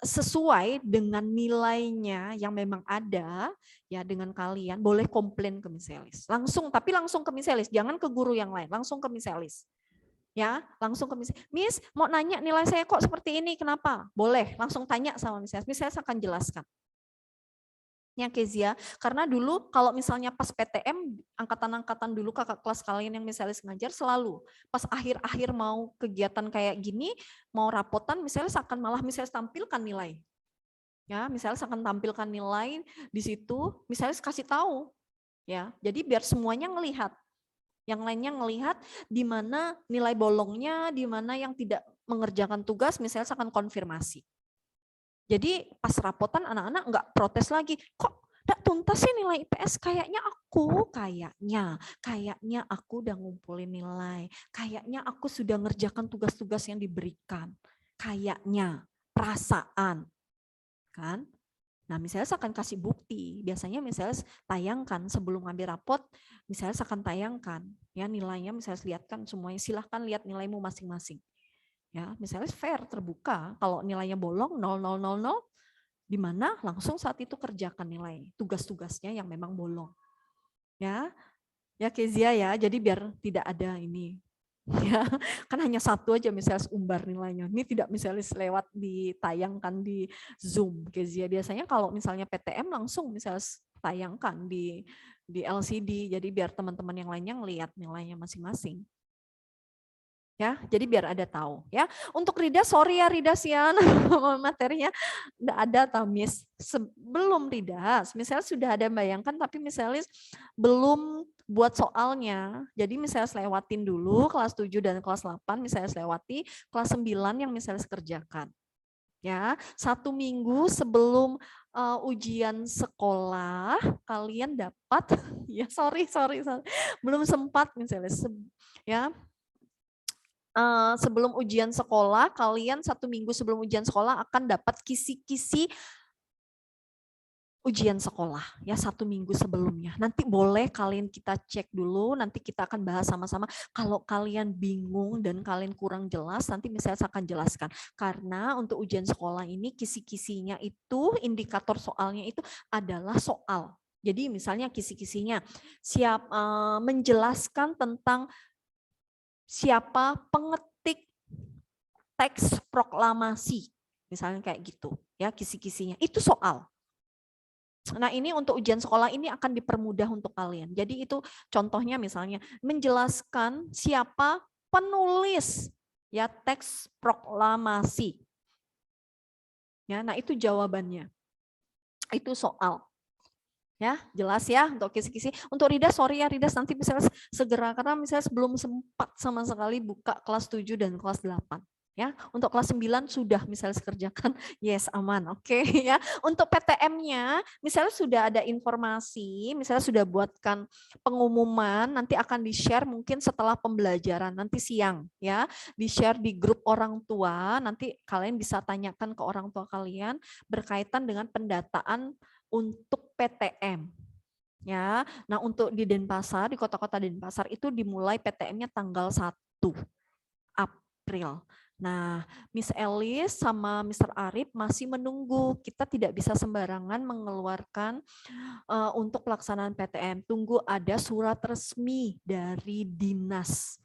sesuai dengan nilainya yang memang ada ya dengan kalian, boleh komplain ke Miss Elis. Langsung ke Miss Elis, jangan ke guru yang lain, langsung ke Miss Elis. Ya, langsung ke Miss, mau nanya nilai saya kok seperti ini, kenapa? Boleh, langsung tanya sama Miss Elis. Miss Elis akan jelaskan. Ya Kezia, karena dulu kalau misalnya pas PTM, angkatan-angkatan dulu kakak kelas kalian yang misalnya ngajar selalu, pas akhir-akhir mau kegiatan kayak gini, mau rapotan misalnya akan malah misalnya tampilkan nilai. Ya, misalnya akan tampilkan nilai di situ, misalnya kasih tahu. Ya, jadi biar semuanya ngelihat. Yang lainnya ngelihat di mana nilai bolongnya, di mana yang tidak mengerjakan tugas, misalnya akan konfirmasi. Jadi pas rapotan anak-anak enggak protes lagi, kok enggak tuntas sih nilai IPS, kayaknya aku udah ngumpulin nilai, kayaknya aku sudah ngerjakan tugas-tugas yang diberikan, kayaknya, perasaan, kan? Nah misalnya saya akan kasih bukti, biasanya misalnya tayangkan sebelum ngambil rapot, misalnya saya akan tayangkan, ya nilainya misalnya lihatkan semuanya, silahkan lihat nilaimu masing-masing. Ya, misalnya fair, terbuka. Kalau nilainya bolong 0,000, di mana langsung saat itu kerjakan nilai tugas-tugasnya yang memang bolong. Ya, ya Kezia ya. Jadi biar tidak ada ini. Ya, kan hanya satu aja misalnya umbar nilainya. Ini tidak misalnya lewat ditayangkan di Zoom Kezia. Biasanya kalau misalnya PTM langsung misalnya tayangkan di LCD. Jadi biar teman-teman yang lainnya ngelihat nilainya masing-masing. Ya, jadi biar ada tahu ya. Untuk Rida, sorry ya Rida Sian, materinya enggak ada Tamis. Sebelum Rida, misalnya sudah ada bayangkan tapi misalnya belum buat soalnya. Jadi misalnya lewatin dulu kelas 7 dan kelas 8, misalnya lewati kelas 9 yang misalnya kerjakan. Ya, 1 minggu sebelum ujian sekolah kalian dapat ya sorry belum sempat misalnya ya. Sebelum ujian sekolah, kalian 1 minggu sebelum ujian sekolah akan dapat kisi-kisi ujian sekolah ya 1 minggu sebelumnya. Nanti boleh kalian kita cek dulu, nanti kita akan bahas sama-sama. Kalau kalian bingung dan kalian kurang jelas, nanti misalnya saya akan jelaskan. Karena untuk ujian sekolah ini kisi-kisinya itu, indikator soalnya itu adalah soal. Jadi misalnya kisi-kisinya menjelaskan tentang siapa pengetik teks proklamasi, misalnya kayak gitu, ya kisi-kisinya. Itu soal. Nah ini untuk ujian sekolah ini akan dipermudah untuk kalian. Jadi itu contohnya misalnya menjelaskan siapa penulis ya teks proklamasi. Ya, nah itu jawabannya. Itu soal. Ya, jelas ya untuk kisi-kisi. Untuk Rida, sorry ya Rida, nanti misalnya segera karena misalnya belum sempat sama sekali buka kelas 7 dan kelas 8. Ya, untuk kelas 9 sudah misalnya kerjakan, yes aman, oke ya. Untuk PTM-nya, misalnya sudah ada informasi, misalnya sudah buatkan pengumuman, nanti akan di-share mungkin setelah pembelajaran, nanti siang ya, di-share di grup orang tua, nanti kalian bisa tanyakan ke orang tua kalian berkaitan dengan pendataan untuk PTM. Ya, nah untuk di Denpasar, di kota-kota Denpasar itu dimulai PTM-nya tanggal 1 April. Nah, Miss Elis sama Mr. Arif masih menunggu. Kita tidak bisa sembarangan mengeluarkan untuk pelaksanaan PTM. Tunggu ada surat resmi dari dinas.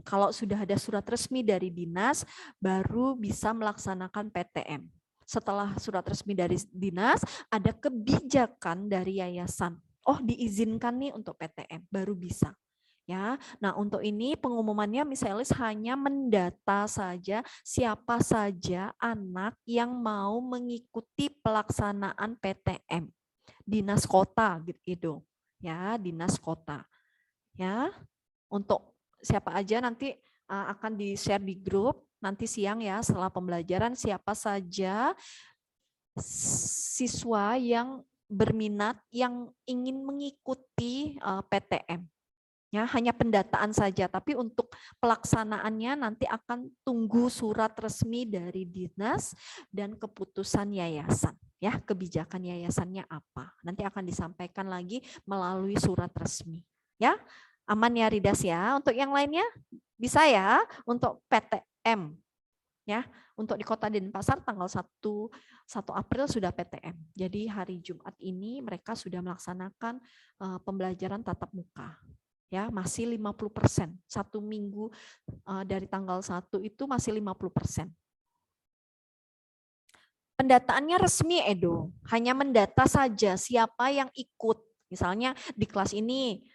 Kalau sudah ada surat resmi dari dinas, baru bisa melaksanakan PTM. Setelah surat resmi dari dinas, ada kebijakan dari yayasan. Oh, diizinkan nih untuk PTM, baru bisa. Ya, nah untuk ini pengumumannya misalnya hanya mendata saja siapa saja anak yang mau mengikuti pelaksanaan PTM. Dinas kota gitu. Ya, dinas kota. Ya, untuk siapa aja nanti akan di-share di grup nanti siang ya setelah pembelajaran siapa saja siswa yang berminat yang ingin mengikuti PTM. Ya, hanya pendataan saja, tapi untuk pelaksanaannya nanti akan tunggu surat resmi dari dinas dan keputusan yayasan. Ya, kebijakan yayasannya apa? Nanti akan disampaikan lagi melalui surat resmi. Ya, aman ya Ridas ya. Untuk yang lainnya bisa ya untuk PTM. Ya, untuk di Kota Denpasar tanggal 1 April sudah PTM. Jadi hari Jumat ini mereka sudah melaksanakan pembelajaran tatap muka. Ya, masih 50%. 1 minggu dari tanggal 1 itu masih 50%. Pendataannya resmi Edo, hanya mendata saja siapa yang ikut. Misalnya di kelas ini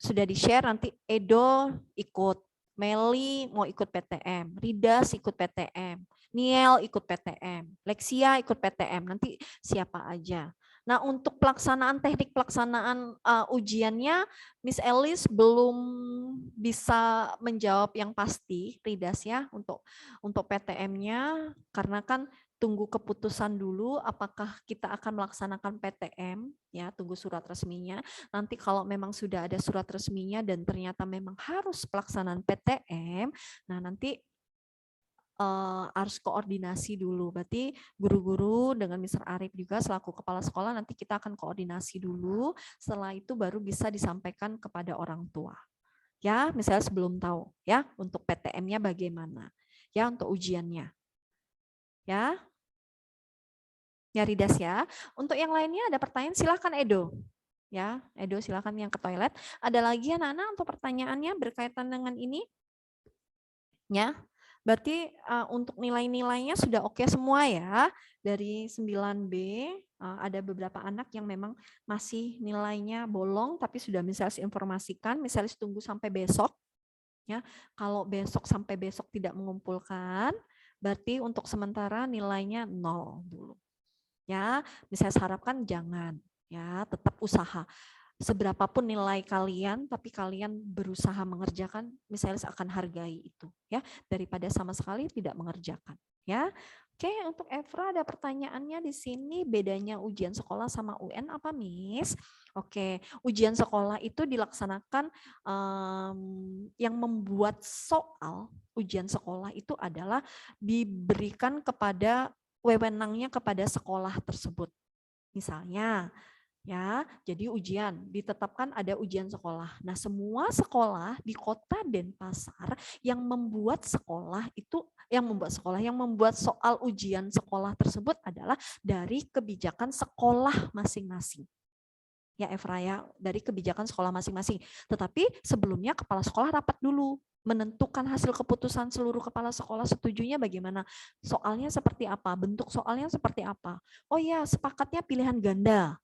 sudah di-share nanti Edo ikut, Meli mau ikut PTM, Ridas ikut PTM, Niel ikut PTM, Lexia ikut PTM, nanti siapa aja. Nah, untuk pelaksanaan teknik pelaksanaan ujiannya, Miss Elis belum bisa menjawab yang pasti, Ridas ya, untuk PTM-nya, karena kan tunggu keputusan dulu apakah kita akan melaksanakan PTM, ya, tunggu surat resminya. Nanti kalau memang sudah ada surat resminya dan ternyata memang harus pelaksanaan PTM, nah nanti harus koordinasi dulu. Berarti guru-guru dengan Mr. Arif juga selaku kepala sekolah nanti kita akan koordinasi dulu. Setelah itu baru bisa disampaikan kepada orang tua. Ya, misalnya sebelum tahu ya untuk PTM-nya bagaimana. Ya, untuk ujiannya. Ya. Ya Ridas ya. Untuk yang lainnya ada pertanyaan silakan Edo. Ya, Edo silakan yang ke toilet. Ada lagi anak-anak untuk pertanyaannya berkaitan dengan ini? Ya. Berarti untuk nilai-nilainya sudah oke semua ya. Dari 9B ada beberapa anak yang memang masih nilainya bolong tapi sudah misalnya informasikan, misalnya tunggu sampai besok. Ya, kalau besok sampai besok tidak mengumpulkan, berarti untuk sementara nilainya 0 dulu. Ya, misalnya saya harapkan jangan, ya tetap usaha. Seberapapun nilai kalian, tapi kalian berusaha mengerjakan, misalnya akan hargai itu, ya daripada sama sekali tidak mengerjakan, ya. Oke, untuk Evra ada pertanyaannya di sini, bedanya ujian sekolah sama UN apa, Miss? Oke, ujian sekolah itu dilaksanakan yang membuat soal ujian sekolah itu adalah diberikan kepada wewenangnya kepada sekolah tersebut. Misalnya, ya, jadi ujian ditetapkan ada ujian sekolah. Nah, semua sekolah di Kota Denpasar yang membuat soal ujian sekolah tersebut adalah dari kebijakan sekolah masing-masing. Ya, Evra ya, dari kebijakan sekolah masing-masing. Tetapi sebelumnya kepala sekolah rapat dulu menentukan hasil keputusan seluruh kepala sekolah setujunya bagaimana, soalnya seperti apa, bentuk soalnya seperti apa. Oh ya, sepakatnya pilihan ganda.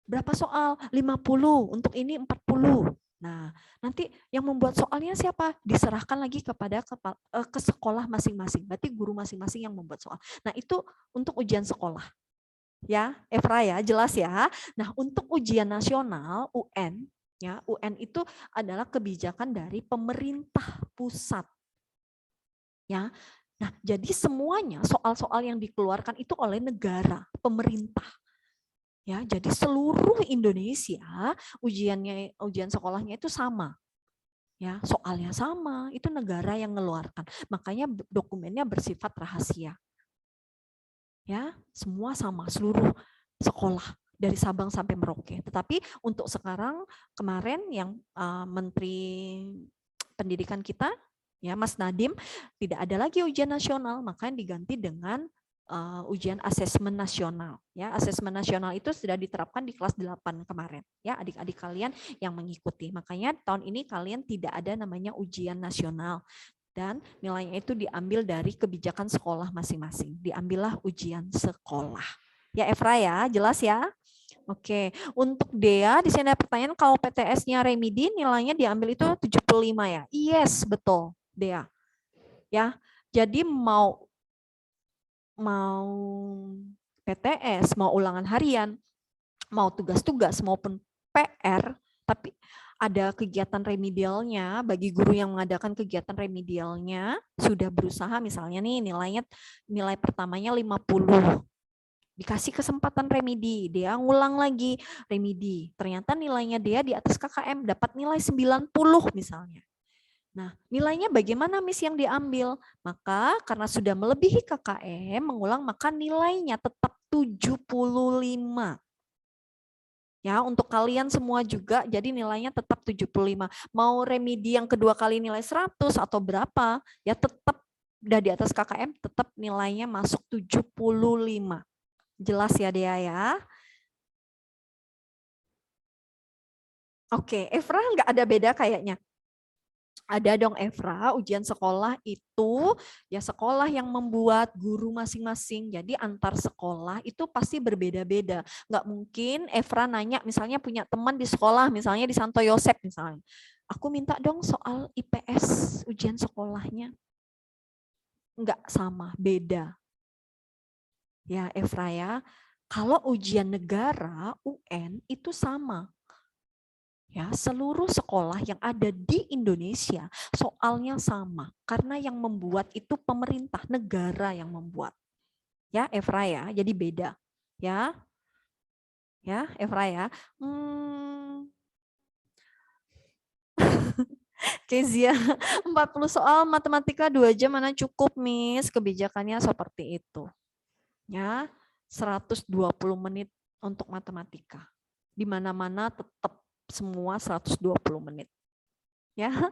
Berapa soal? 50, untuk ini 40. Nah, nanti yang membuat soalnya siapa? Diserahkan lagi kepada ke sekolah masing-masing. Berarti guru masing-masing yang membuat soal. Nah, itu untuk ujian sekolah. Ya, Evra ya, jelas ya. Nah, untuk ujian nasional UN, ya, UN itu adalah kebijakan dari pemerintah pusat. Ya. Nah, jadi semuanya soal-soal yang dikeluarkan itu oleh negara, pemerintah. Ya, jadi seluruh Indonesia ujian sekolahnya itu sama. Ya, soalnya sama, itu negara yang mengeluarkan. Makanya dokumennya bersifat rahasia. Ya, semua sama, seluruh sekolah dari Sabang sampai Merauke. Tetapi untuk sekarang kemarin yang Menteri Pendidikan kita, ya Mas Nadiem, tidak ada lagi ujian nasional, makanya diganti dengan ujian asesmen nasional. Ya, asesmen nasional itu sudah diterapkan di kelas 8 kemarin. Ya, adik-adik kalian yang mengikuti. Makanya tahun ini kalian tidak ada namanya ujian nasional. Dan nilainya itu diambil dari kebijakan sekolah masing-masing. Diambillah ujian sekolah. Ya, Efra ya, jelas ya? Oke, untuk Dea di sini ada pertanyaan kalau PTS-nya remedi nilainya diambil itu 75 ya. Yes, betul, Dea. Ya. Jadi mau PTS, mau ulangan harian, mau tugas-tugas maupun PR, tapi ada kegiatan remedialnya bagi guru yang mengadakan kegiatan remedialnya sudah berusaha misalnya nih nilai pertamanya 50. Dikasih kesempatan remedi, dia ngulang lagi remedi. Ternyata nilainya dia di atas KKM dapat nilai 90 misalnya. Nah, nilainya bagaimana Miss yang diambil? Maka karena sudah melebihi KKM mengulang maka nilainya tetap 75. Ya, untuk kalian semua juga jadi nilainya tetap 75. Mau remedi yang kedua kali nilai 100 atau berapa, ya tetap udah di atas KKM tetap nilainya masuk 75. Jelas ya Dea ya? Oke, Efra nggak ada beda kayaknya. Ada dong Efra, ujian sekolah itu ya sekolah yang membuat guru masing-masing. Jadi antar sekolah itu pasti berbeda-beda. Nggak mungkin Efra nanya misalnya punya teman di sekolah, misalnya di Santo Yosep misalnya. Aku minta dong soal IPS ujian sekolahnya. Nggak sama, beda. Ya Efra ya, kalau ujian negara UN itu sama. Ya, seluruh sekolah yang ada di Indonesia soalnya sama karena yang membuat itu pemerintah negara yang membuat. Ya, Efra ya, jadi beda. Ya. Ya, Efra ya. Kezia, 40 soal matematika 2 jam mana cukup, Miss? Kebijakannya seperti itu. Ya, 120 menit untuk matematika. Di mana-mana tetap semua 120 menit. Ya.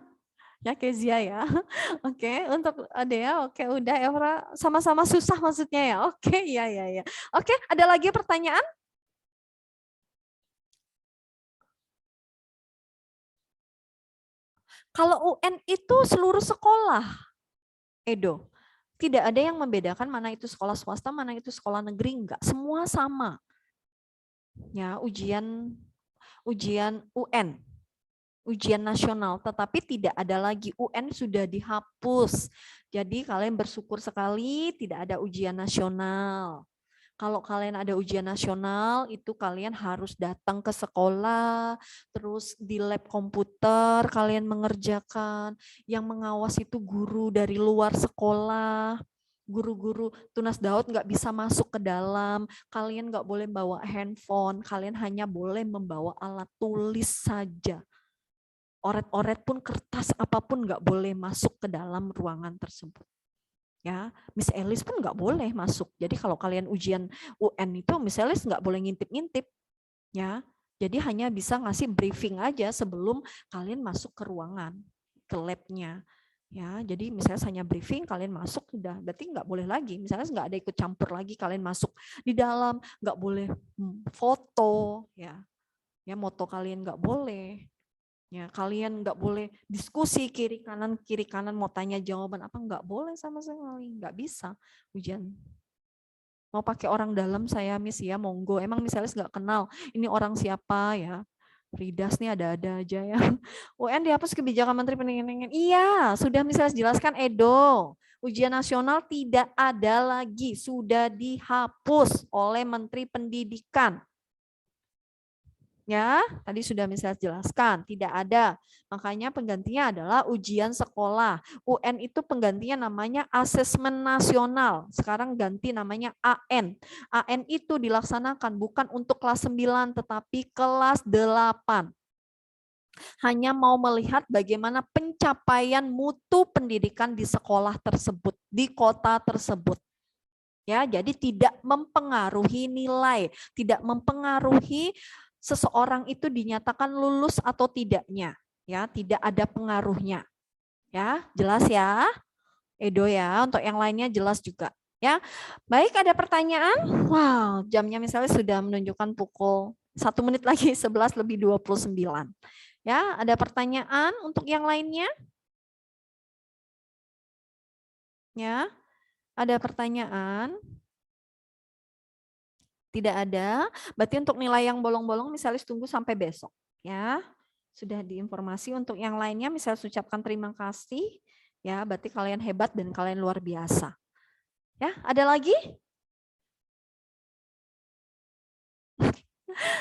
Ya Kezia ya. Oke, untuk Dea oke udah Efra sama-sama susah maksudnya ya. Oke, ya. Oke, ada lagi pertanyaan? Kalau UN itu seluruh sekolah. Edo. Tidak ada yang membedakan mana itu sekolah swasta, mana itu sekolah negeri, enggak. Semua sama. Ya, ujian UN. Ujian nasional, tetapi tidak ada lagi UN sudah dihapus. Jadi kalian bersyukur sekali tidak ada ujian nasional. Kalau kalian ada ujian nasional, itu kalian harus datang ke sekolah, terus di lab komputer kalian mengerjakan. Yang mengawas itu guru dari luar sekolah. Guru-guru Tunas Daud nggak bisa masuk ke dalam, kalian nggak boleh bawa handphone, kalian hanya boleh membawa alat tulis saja. Oret-oret pun kertas apapun nggak boleh masuk ke dalam ruangan tersebut. Ya, Miss Elis pun nggak boleh masuk. Jadi kalau kalian ujian UN itu Miss Elis nggak boleh ngintip-ngintip. Ya, jadi hanya bisa ngasih briefing aja sebelum kalian masuk ke ruangan, ke labnya. Ya, jadi misalnya hanya briefing, kalian masuk sudah, berarti nggak boleh lagi. Misalnya nggak ada ikut campur lagi, kalian masuk di dalam, nggak boleh foto, ya moto kalian nggak boleh. Ya, kalian nggak boleh diskusi kiri kanan mau tanya jawaban apa nggak boleh sama sekali, nggak bisa ujian. Mau pakai orang dalam saya Miss ya monggo. Emang misalnya nggak kenal ini orang siapa ya? Ridas nih ada-ada aja ya. UN dihapus kebijakan Menteri Pendidikan. Iya, sudah misalnya jelaskan Edo. Ujian nasional tidak ada lagi, sudah dihapus oleh Menteri Pendidikan. Ya, tadi sudah misalnya jelaskan, tidak ada. Makanya penggantinya adalah ujian sekolah. UN itu penggantinya namanya asesmen nasional. Sekarang ganti namanya AN. AN itu dilaksanakan bukan untuk kelas 9 tetapi kelas 8. Hanya mau melihat bagaimana pencapaian mutu pendidikan di sekolah tersebut, di kota tersebut. Ya, jadi tidak mempengaruhi nilai, tidak mempengaruhi seseorang itu dinyatakan lulus atau tidaknya, ya tidak ada pengaruhnya, ya jelas ya, Edo ya, untuk yang lainnya jelas juga, Ya, baik, ada pertanyaan? Wow, jamnya misalnya sudah menunjukkan pukul 1 menit lagi 11:29. Ya, ada pertanyaan untuk yang lainnya? Ya, ada pertanyaan? Tidak ada. Berarti untuk nilai yang bolong-bolong misalnya tunggu sampai besok. Ya, sudah diinformasi untuk yang lainnya misalnya ucapkan terima kasih. Ya, berarti kalian hebat dan kalian luar biasa. Ya, ada lagi?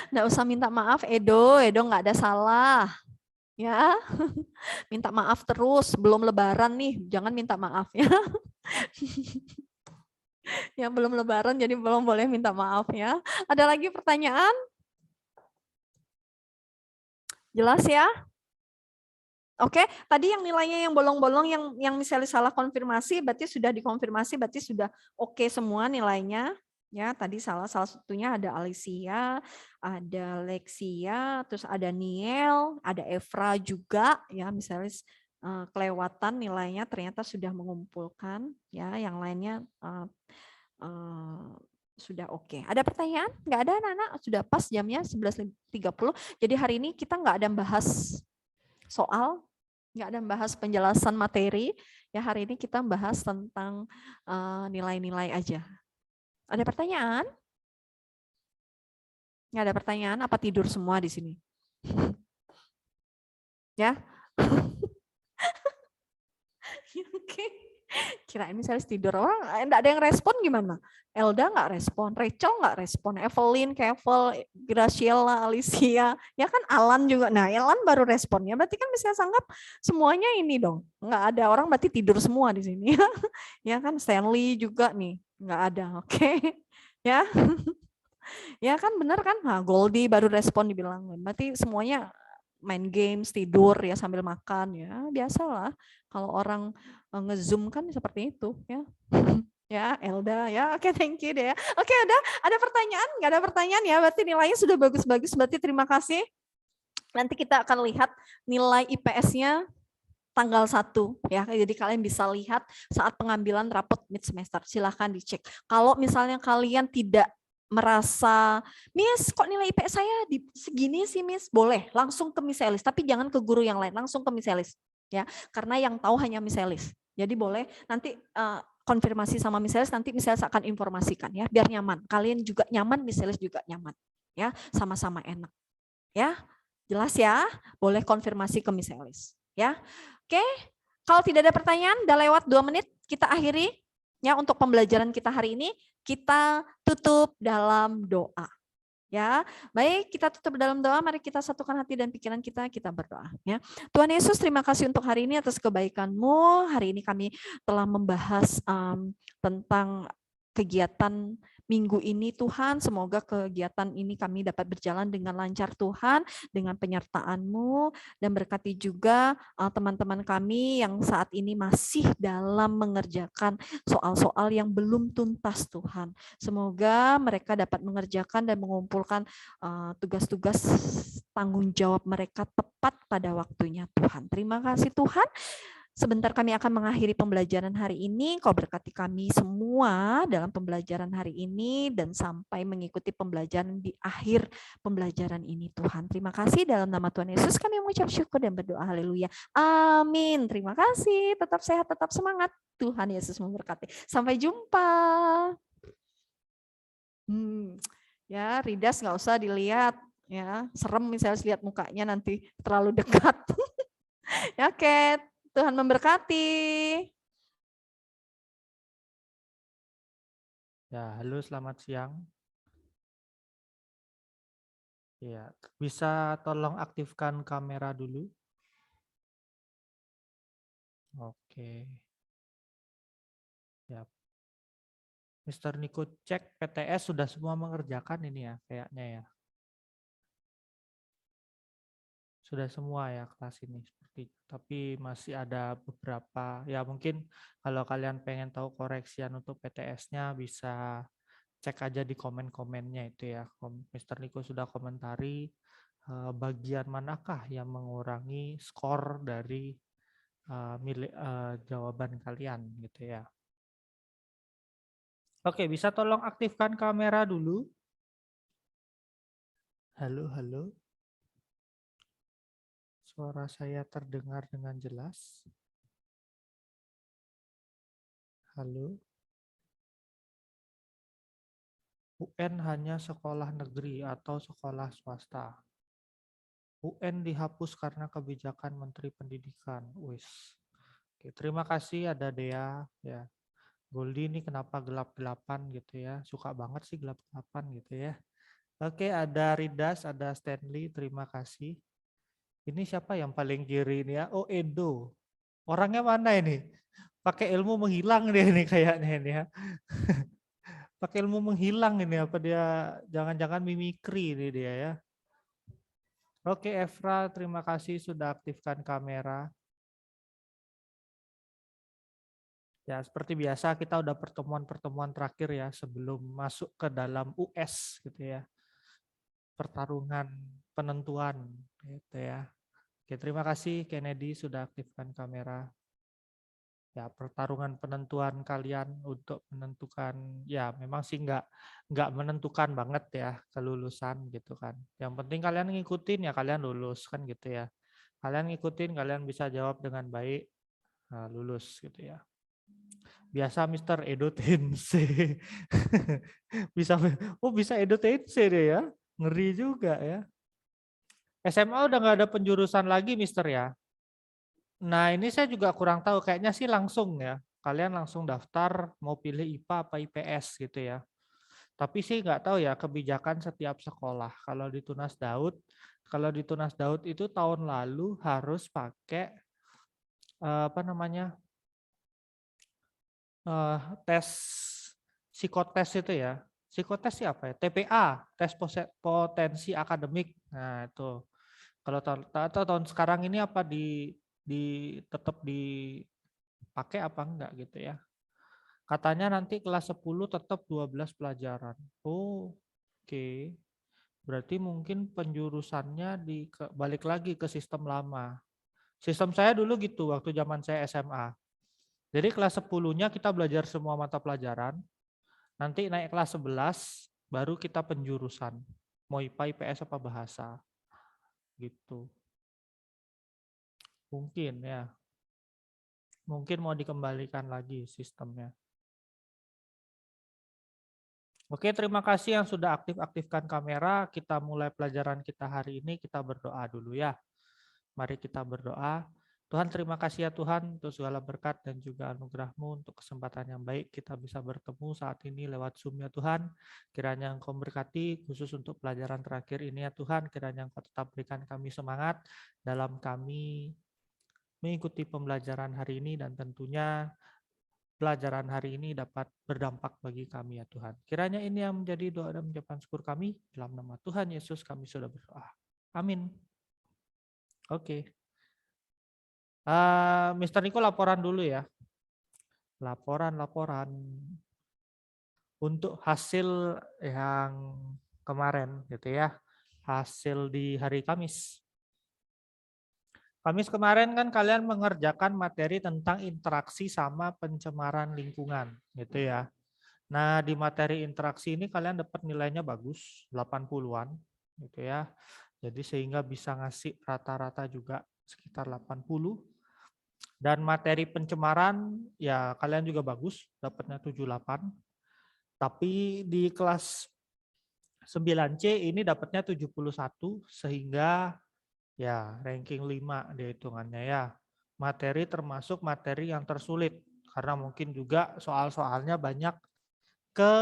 Nggak usah minta maaf, Edo nggak ada salah. Ya, minta maaf terus, belum lebaran nih, jangan minta maaf ya. Ya, belum lebaran jadi belum boleh minta maaf ya. Ada lagi pertanyaan? Jelas ya? Oke, tadi yang nilainya yang bolong-bolong yang misalnya salah konfirmasi berarti sudah dikonfirmasi berarti sudah oke semua nilainya. Ya, tadi salah satunya ada Alicia, ada Lexia, terus ada Niel, ada Evra juga ya, misalnya kelewatan nilainya ternyata sudah mengumpulkan ya, yang lainnya sudah oke. Ada pertanyaan? Nggak ada anak-anak? Sudah pas jamnya 11:30. Jadi hari ini kita nggak ada bahas soal, nggak ada bahas penjelasan materi. Ya, hari ini kita bahas tentang nilai-nilai aja. Ada pertanyaan? Nggak ada pertanyaan? Apa tidur semua di sini? Ya? Oke. Kirain misalnya tidur orang, enggak ada yang respon gimana? Elda nggak respon, Rachel nggak respon, Evelyn, Kevel, Graciela, Alicia, ya kan Alan juga. Nah, Alan baru responnya, berarti kan bisa sanggap semuanya ini dong. Nggak ada orang berarti tidur semua di sini. Ya kan Stanley juga nih, nggak ada. Oke. Ya. Ya kan benar kan? Nah, Goldie baru respon dibilang. Berarti semuanya main games, tidur ya sambil makan ya. Biasalah kalau orang nge-zoom kan seperti itu ya. Ya, Elda ya. Oke, thank you deh ya. Oke, ada pertanyaan? Nggak ada pertanyaan ya. Berarti nilainya sudah bagus-bagus. Berarti terima kasih. Nanti kita akan lihat nilai IPS-nya tanggal 1 ya. Jadi kalian bisa lihat saat pengambilan rapot mid semester. Silahkan dicek. Kalau misalnya kalian tidak merasa, Miss kok nilai IPS saya di segini sih Miss, boleh langsung ke Miss Elis, tapi jangan ke guru yang lain, langsung ke Miss Elis ya, karena yang tahu hanya Miss Elis. Jadi boleh nanti konfirmasi sama Miss Elis, nanti Miss Elis akan informasikan ya, biar nyaman. Kalian juga nyaman, Miss Elis juga nyaman ya, sama-sama enak ya. Jelas ya, boleh konfirmasi ke Miss Elis ya. Oke, kalau tidak ada pertanyaan, udah lewat 2 menit, kita akhiri ya untuk pembelajaran kita hari ini. Kita tutup dalam doa. Ya, baik, kita tutup dalam doa. Mari kita satukan hati dan pikiran kita berdoa. Ya, Tuhan Yesus, terima kasih untuk hari ini atas kebaikan-Mu. Hari ini kami telah membahas tentang kegiatan minggu ini Tuhan. Semoga kegiatan ini kami dapat berjalan dengan lancar Tuhan, dengan penyertaan-Mu, dan berkati juga teman-teman kami yang saat ini masih dalam mengerjakan soal-soal yang belum tuntas Tuhan. Semoga mereka dapat mengerjakan dan mengumpulkan tugas-tugas tanggung jawab mereka tepat pada waktunya Tuhan. Terima kasih Tuhan. Sebentar kami akan mengakhiri pembelajaran hari ini. Kau berkati kami semua dalam pembelajaran hari ini dan sampai mengikuti pembelajaran di akhir pembelajaran ini Tuhan. Terima kasih dalam nama Tuhan Yesus kami mengucap syukur dan berdoa haleluya. Amin. Terima kasih. Tetap sehat, tetap semangat. Tuhan Yesus memberkati. Sampai jumpa. Ya, Ridas nggak usah dilihat. Ya, serem misalnya lihat mukanya nanti terlalu dekat. Ya, oke. Tuhan memberkati. Ya, halo, selamat siang. Ya, bisa tolong aktifkan kamera dulu? Oke. Ya. Mr. Niko cek PTS sudah semua mengerjakan ini ya, kayaknya ya. Sudah semua ya kelas ini seperti itu. Tapi masih ada beberapa, ya mungkin kalau kalian pengen tahu koreksian untuk PTS-nya bisa cek aja di komen-komennya itu ya. Mr. Niko sudah komentari bagian manakah yang mengurangi skor dari jawaban kalian gitu ya. Oke, bisa tolong aktifkan kamera dulu. Halo, halo. Suara saya terdengar dengan jelas. Halo. UN hanya sekolah negeri atau sekolah swasta. UN dihapus karena kebijakan Menteri Pendidikan. Wis. Oke, terima kasih ada Dea ya. Goldie ini kenapa gelap-gelapan gitu ya. Suka banget sih gelap-gelapan gitu ya. Oke, ada Ridas, ada Stanley, terima kasih. Ini siapa yang paling kiri ini ya? Oh, Edo. Orangnya mana ini? Pakai ilmu menghilang dia ini kayaknya ini ya. Pakai ilmu menghilang ini apa dia? Jangan-jangan mimikri ini dia ya. Oke, Evra, terima kasih sudah aktifkan kamera. Ya, seperti biasa kita udah pertemuan-pertemuan terakhir ya sebelum masuk ke dalam US gitu ya. Pertarungan penentuan gitu ya. Oke, terima kasih Kennedy sudah aktifkan kamera. Ya, pertarungan penentuan kalian untuk menentukan ya memang sih nggak menentukan banget ya kelulusan gitu kan. Yang penting kalian ngikutin ya kalian lulus kan gitu ya. Kalian ngikutin kalian bisa jawab dengan baik, nah, lulus gitu ya. Biasa Mr. Edo Tensei. bisa Edo Tensei deh ya. Ngeri juga ya. SMA udah nggak ada penjurusan lagi Mister ya. Nah ini saya juga kurang tahu. Kayaknya sih langsung ya. Kalian langsung daftar mau pilih IPA apa IPS gitu ya. Tapi sih nggak tahu ya kebijakan setiap sekolah. Kalau di Tunas Daud itu tahun lalu harus pakai apa namanya tes psikotes itu ya. Psikotes sih apa ya? TPA, tes potensi akademik. Nah, itu. Kalau tahun sekarang ini apa tetap dipakai apa enggak gitu ya. Katanya nanti kelas 10 tetap 12 pelajaran. Oh, oke. Berarti mungkin penjurusannya balik lagi ke sistem lama. Sistem saya dulu gitu waktu zaman saya SMA. Jadi kelas 10-nya kita belajar semua mata pelajaran. Nanti naik kelas 11 baru kita penjurusan. Mau IPA, IPS apa bahasa. Gitu. Mungkin ya. Mungkin mau dikembalikan lagi sistemnya. Oke, terima kasih yang sudah aktifkan kamera. Kita mulai pelajaran kita hari ini. Kita berdoa dulu ya. Mari kita berdoa. Tuhan, terima kasih ya Tuhan untuk segala berkat dan juga anugerah-Mu untuk kesempatan yang baik kita bisa bertemu saat ini lewat Zoom ya Tuhan. Kiranya Engkau memberkati khusus untuk pelajaran terakhir ini ya Tuhan. Kiranya Engkau tetap berikan kami semangat dalam kami mengikuti pembelajaran hari ini dan tentunya pelajaran hari ini dapat berdampak bagi kami ya Tuhan. Kiranya ini yang menjadi doa dan ucapan syukur kami. Dalam nama Tuhan Yesus kami sudah berdoa. Amin. Oke. Mr. Niko laporan dulu ya. Laporan untuk hasil yang kemarin gitu ya. Hasil di hari Kamis. Kamis kemarin kan kalian mengerjakan materi tentang interaksi sama pencemaran lingkungan gitu ya. Nah, di materi interaksi ini kalian dapat nilainya bagus, 80-an gitu ya. Jadi sehingga bisa ngasih rata-rata juga sekitar 80. Dan materi pencemaran ya kalian juga bagus, dapatnya 78. Tapi di kelas 9C ini dapatnya 71 sehingga ya ranking 5 di hitungannya ya. Materi termasuk materi yang tersulit karena mungkin juga soal-soalnya banyak ke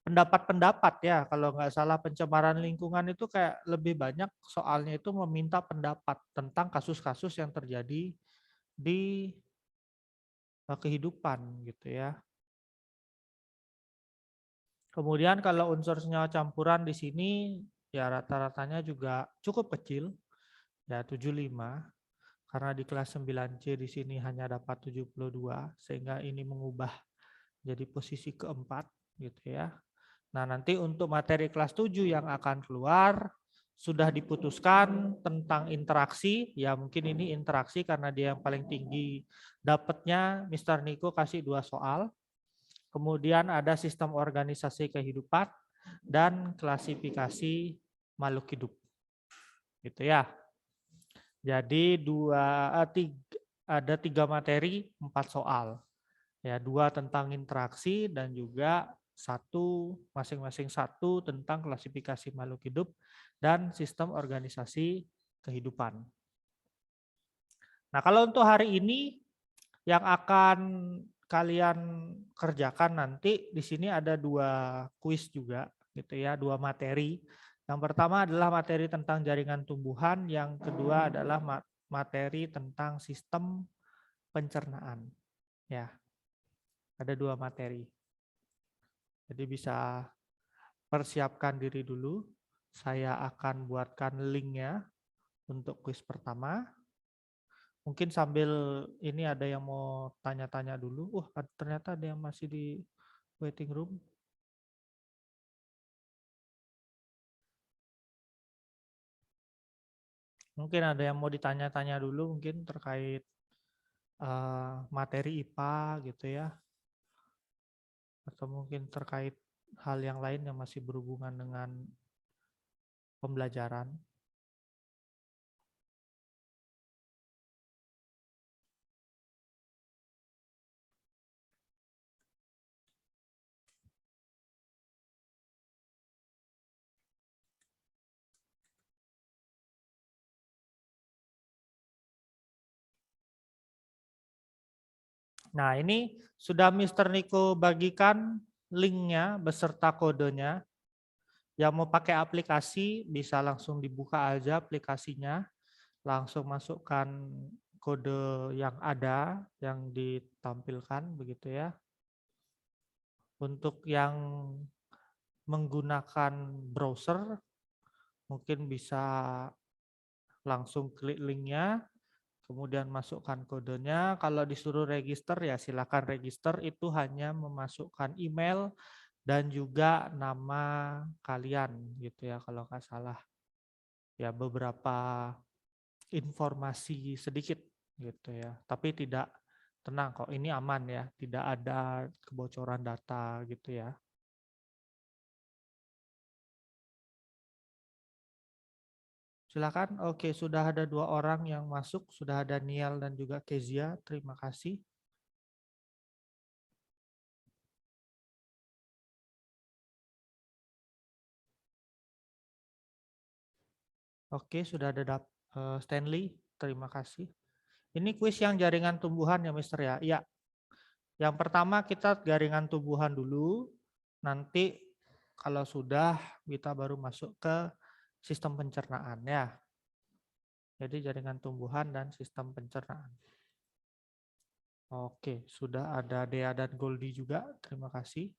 pendapat-pendapat ya. Kalau nggak salah pencemaran lingkungan itu kayak lebih banyak soalnya itu meminta pendapat tentang kasus-kasus yang terjadi di kehidupan gitu ya. Kemudian kalau unsur senyawa campuran di sini ya rata-ratanya juga cukup kecil ya 75 karena di kelas 9C di sini hanya dapat 72 sehingga ini mengubah jadi posisi keempat gitu ya. Nah, nanti untuk materi kelas 7 yang akan keluar sudah diputuskan tentang interaksi, ya mungkin ini interaksi karena dia yang paling tinggi dapatnya Mr. Niko kasih 2 soal. kemudian ada sistem organisasi kehidupan, dan klasifikasi makhluk hidup. Gitu ya. Jadi ada 3 materi, 4 soal. Ya, 2 tentang interaksi dan juga masing-masing satu tentang klasifikasi makhluk hidup dan sistem organisasi kehidupan. Nah, kalau untuk hari ini yang akan kalian kerjakan nanti di sini ada 2 kuis juga gitu ya, 2 materi. Yang pertama adalah materi tentang jaringan tumbuhan, yang kedua adalah materi tentang sistem pencernaan. Ya. Ada 2 materi. Jadi bisa persiapkan diri dulu. Saya akan buatkan linknya untuk kuis pertama. Mungkin sambil ini ada yang mau tanya-tanya dulu. Ternyata ada yang masih di waiting room. Mungkin ada yang mau ditanya-tanya dulu mungkin terkait materi IPA gitu ya. Atau mungkin terkait hal yang lain yang masih berhubungan dengan pembelajaran. Nah, ini sudah Mr. Niko bagikan linknya beserta kodenya. Yang mau pakai aplikasi bisa langsung dibuka aja aplikasinya. Langsung masukkan kode yang ada, yang ditampilkan begitu ya. Untuk yang menggunakan browser, mungkin bisa langsung klik linknya. Kemudian masukkan kodenya. Kalau disuruh register ya silakan register, itu hanya memasukkan email dan juga nama kalian gitu ya kalau nggak salah. Ya beberapa informasi sedikit gitu ya. Tapi tidak, tenang kok, ini aman ya, tidak ada kebocoran data gitu ya. Silakan. Oke, sudah ada 2 orang yang masuk, sudah ada Nial dan juga Kezia. Terima kasih. Oke, sudah ada Stanley. Terima kasih. Ini kuis yang jaringan tumbuhan ya, Mister ya. Iya. Yang pertama kita jaringan tumbuhan dulu. Nanti kalau sudah kita baru masuk ke sistem pencernaan ya. Jadi jaringan tumbuhan dan sistem pencernaan. Oke, sudah ada Dea dan Goldie juga. Terima kasih.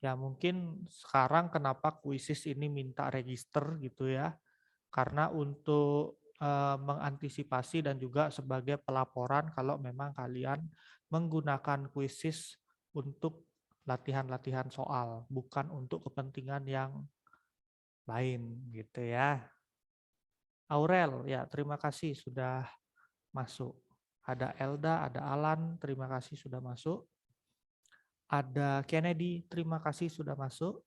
Ya mungkin sekarang kenapa kuisis ini minta register gitu ya. Karena untuk mengantisipasi dan juga sebagai pelaporan kalau memang kalian menggunakan kuisis untuk latihan-latihan soal, bukan untuk kepentingan yang lain gitu ya. Aurel, ya terima kasih sudah masuk. Ada Elda, ada Alan, terima kasih sudah masuk. Ada Kennedy, terima kasih sudah masuk.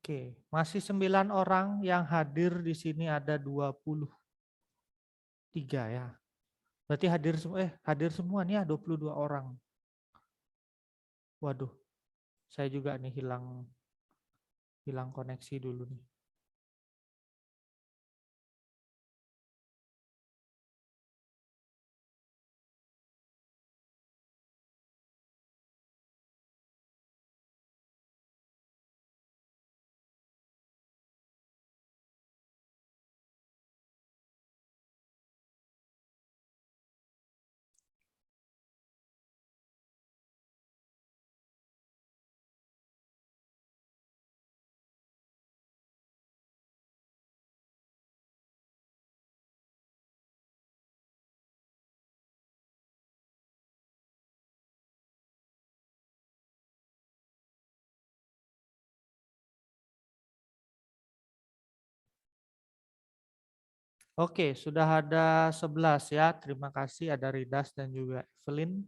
Oke, masih 9 orang yang hadir di sini, ada 23 ya. Berarti hadir semua nih ya, 22 orang. Waduh, saya juga nih hilang koneksi dulu nih. Oke, sudah ada 11 ya. Terima kasih ada Ridas dan juga Evelyn.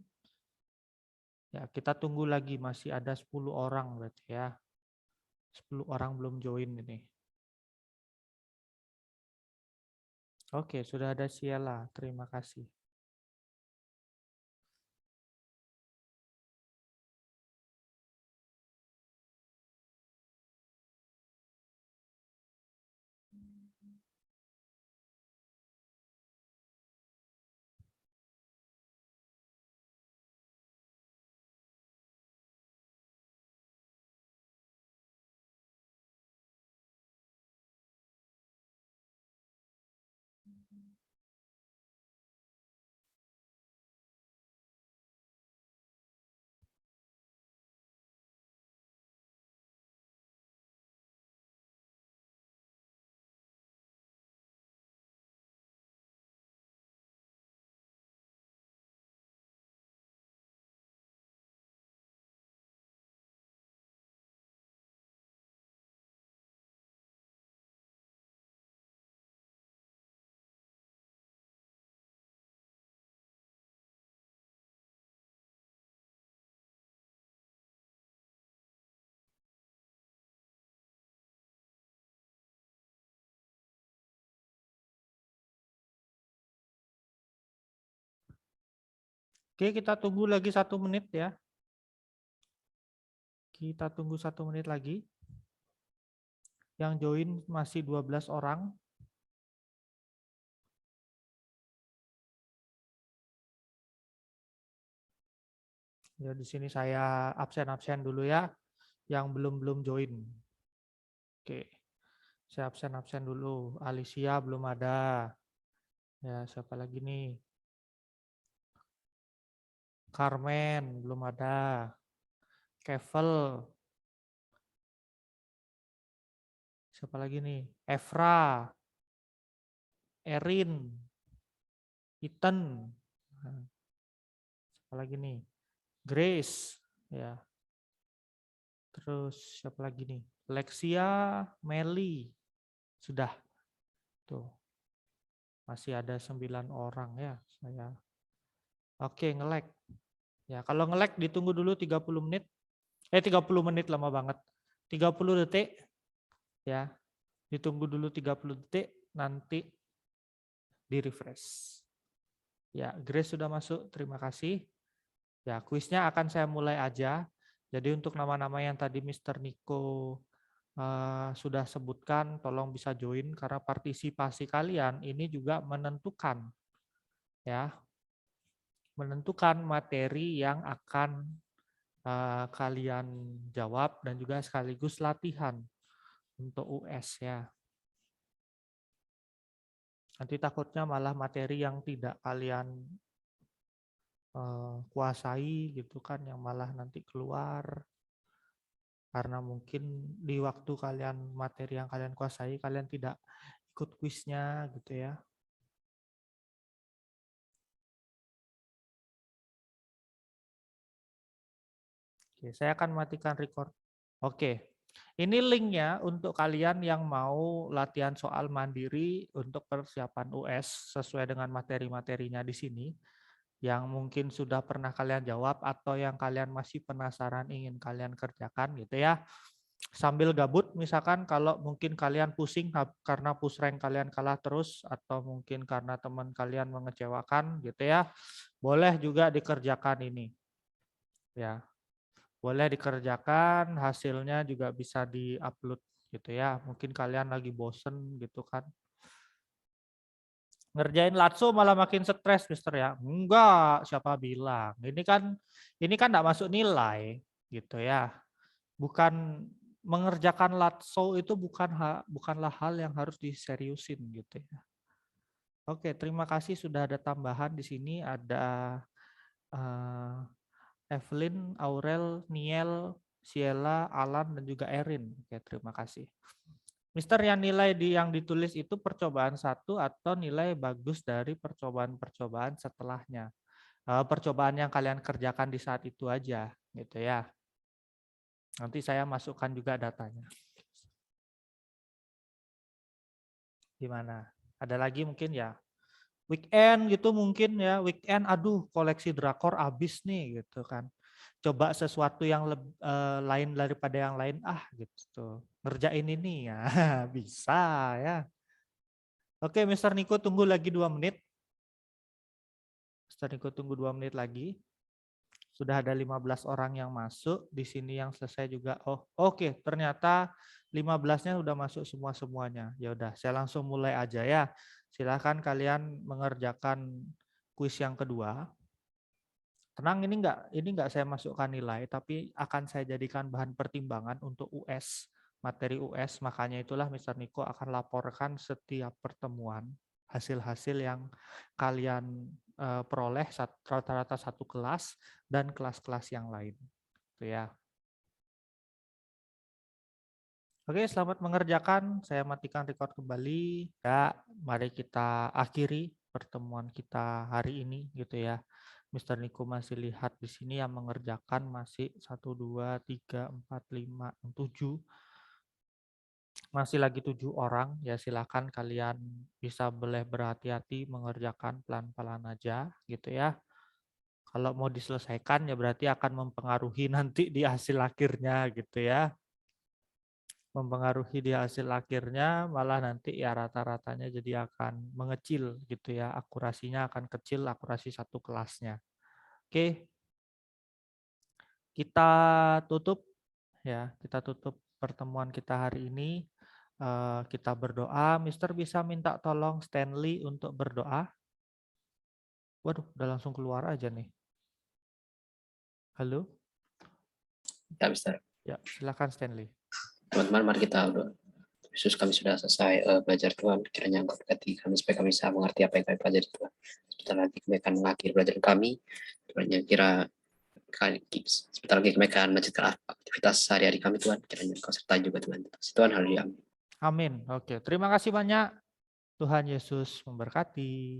Ya, kita tunggu lagi, masih ada 10 orang berarti ya. 10 orang belum join ini. Oke, sudah ada Sheila. Terima kasih. Oke, kita tunggu lagi 1 menit ya. Kita tunggu 1 menit lagi. Yang join masih 12 orang. Ya, di sini saya absen-absen dulu ya, yang belum join. Oke, saya absen dulu. Alicia belum ada. Ya, siapa lagi nih? Carmen belum ada. Kevel. Siapa lagi nih? Evra. Erin. Ethan. Nah, siapa lagi nih? Grace. Ya. Terus siapa lagi nih? Lexia, Meli. Sudah. Tuh. Masih ada 9 orang ya. Saya. Oke, nge-lag. Ya, kalau nge-lag ditunggu dulu 30 menit. 30 menit lama banget. 30 detik. Ya. Ditunggu dulu 30 detik, nanti di-refresh. Ya, Grace sudah masuk. Terima kasih. Ya, kuisnya akan saya mulai aja. Jadi untuk nama-nama yang tadi Mr. Niko sudah sebutkan, tolong bisa join karena partisipasi kalian ini juga menentukan ya, menentukan materi yang akan kalian jawab dan juga sekaligus latihan untuk US ya. Nanti takutnya malah materi yang tidak kalian kuasai gitu kan, yang malah nanti keluar. Karena mungkin di waktu kalian materi yang kalian kuasai, kalian tidak ikut kuisnya gitu ya. Oke, saya akan matikan record. Oke, ini linknya untuk kalian yang mau latihan soal mandiri untuk persiapan US sesuai dengan materi-materinya di sini. Yang mungkin sudah pernah kalian jawab atau yang kalian masih penasaran ingin kalian kerjakan gitu ya. Sambil gabut misalkan kalau mungkin kalian pusing karena push rank kalian kalah terus atau mungkin karena teman kalian mengecewakan gitu ya, boleh juga dikerjakan ini ya, boleh dikerjakan, hasilnya juga bisa diupload gitu ya. Mungkin kalian lagi bosen gitu kan, ngerjain Latso malah makin stres Mister ya. Enggak, siapa bilang, ini kan enggak masuk nilai gitu ya. Bukan mengerjakan Latso itu bukanlah hal yang harus diseriusin gitu ya. Oke, terima kasih sudah ada tambahan di sini, ada Evelyn, Aurel, Niel, Sheila, Alan dan juga Erin. Oke, terima kasih. Mister, yang nilai yang ditulis itu percobaan 1 atau nilai bagus dari percobaan-percobaan setelahnya. Percobaan yang kalian kerjakan di saat itu aja gitu ya. Nanti saya masukkan juga datanya. Gimana? Ada lagi mungkin ya weekend gitu mungkin ya, weekend aduh koleksi drakor habis nih gitu kan. Coba sesuatu yang lain daripada yang lain gitu. Ngerjain ini ya bisa ya. Oke, Mr. Niko tunggu lagi 2 menit. Mr. Niko tunggu 2 menit lagi. Sudah ada 15 orang yang masuk, di sini yang selesai juga. Oh, oke, ternyata 15-nya sudah masuk semuanya. Ya udah, saya langsung mulai aja ya. Silakan kalian mengerjakan kuis yang kedua. Tenang, ini enggak saya masukkan nilai, tapi akan saya jadikan bahan pertimbangan untuk US, materi US. Makanya itulah Mr. Niko akan laporkan setiap pertemuan hasil-hasil yang kalian peroleh rata-rata satu kelas dan kelas-kelas yang lain. Itu ya. Oke, selamat mengerjakan. Saya matikan record kembali. Ya, mari kita akhiri pertemuan kita hari ini gitu ya. Mr. Niko masih lihat di sini yang mengerjakan masih 1, 2, 3, 4, 5, 7. Masih lagi 7 orang, ya silakan kalian bisa boleh berhati-hati mengerjakan pelan-pelan aja gitu ya. Kalau mau diselesaikan ya berarti akan mempengaruhi nanti di hasil akhirnya gitu ya. Mempengaruhi di hasil akhirnya malah nanti ya rata-ratanya jadi akan mengecil gitu ya. Akurasinya akan kecil, akurasi satu kelasnya. Oke. Kita tutup ya, kita tutup pertemuan kita hari ini. Kita berdoa. Mister bisa minta tolong Stanley untuk berdoa. Waduh, udah langsung keluar aja nih. Halo? Ya, Mister. Ya, silakan Stanley. Teman-teman, mari kita berdoa. Yesus, kami sudah selesai belajar Tuhan. Kiranya Engkau berkati kami supaya kami bisa mengerti apa yang kami pelajari Tuhan. Sebentar lagi kami akan mengakhiri pelajaran kami. Tuhan, yang sebentar lagi kami akan melanjutkan aktivitas sehari-hari kami Tuhan. Kiranya Engkau sertai juga Tuhan. Tuhan, haleluya. Amin. Oke, terima kasih banyak. Tuhan Yesus memberkati.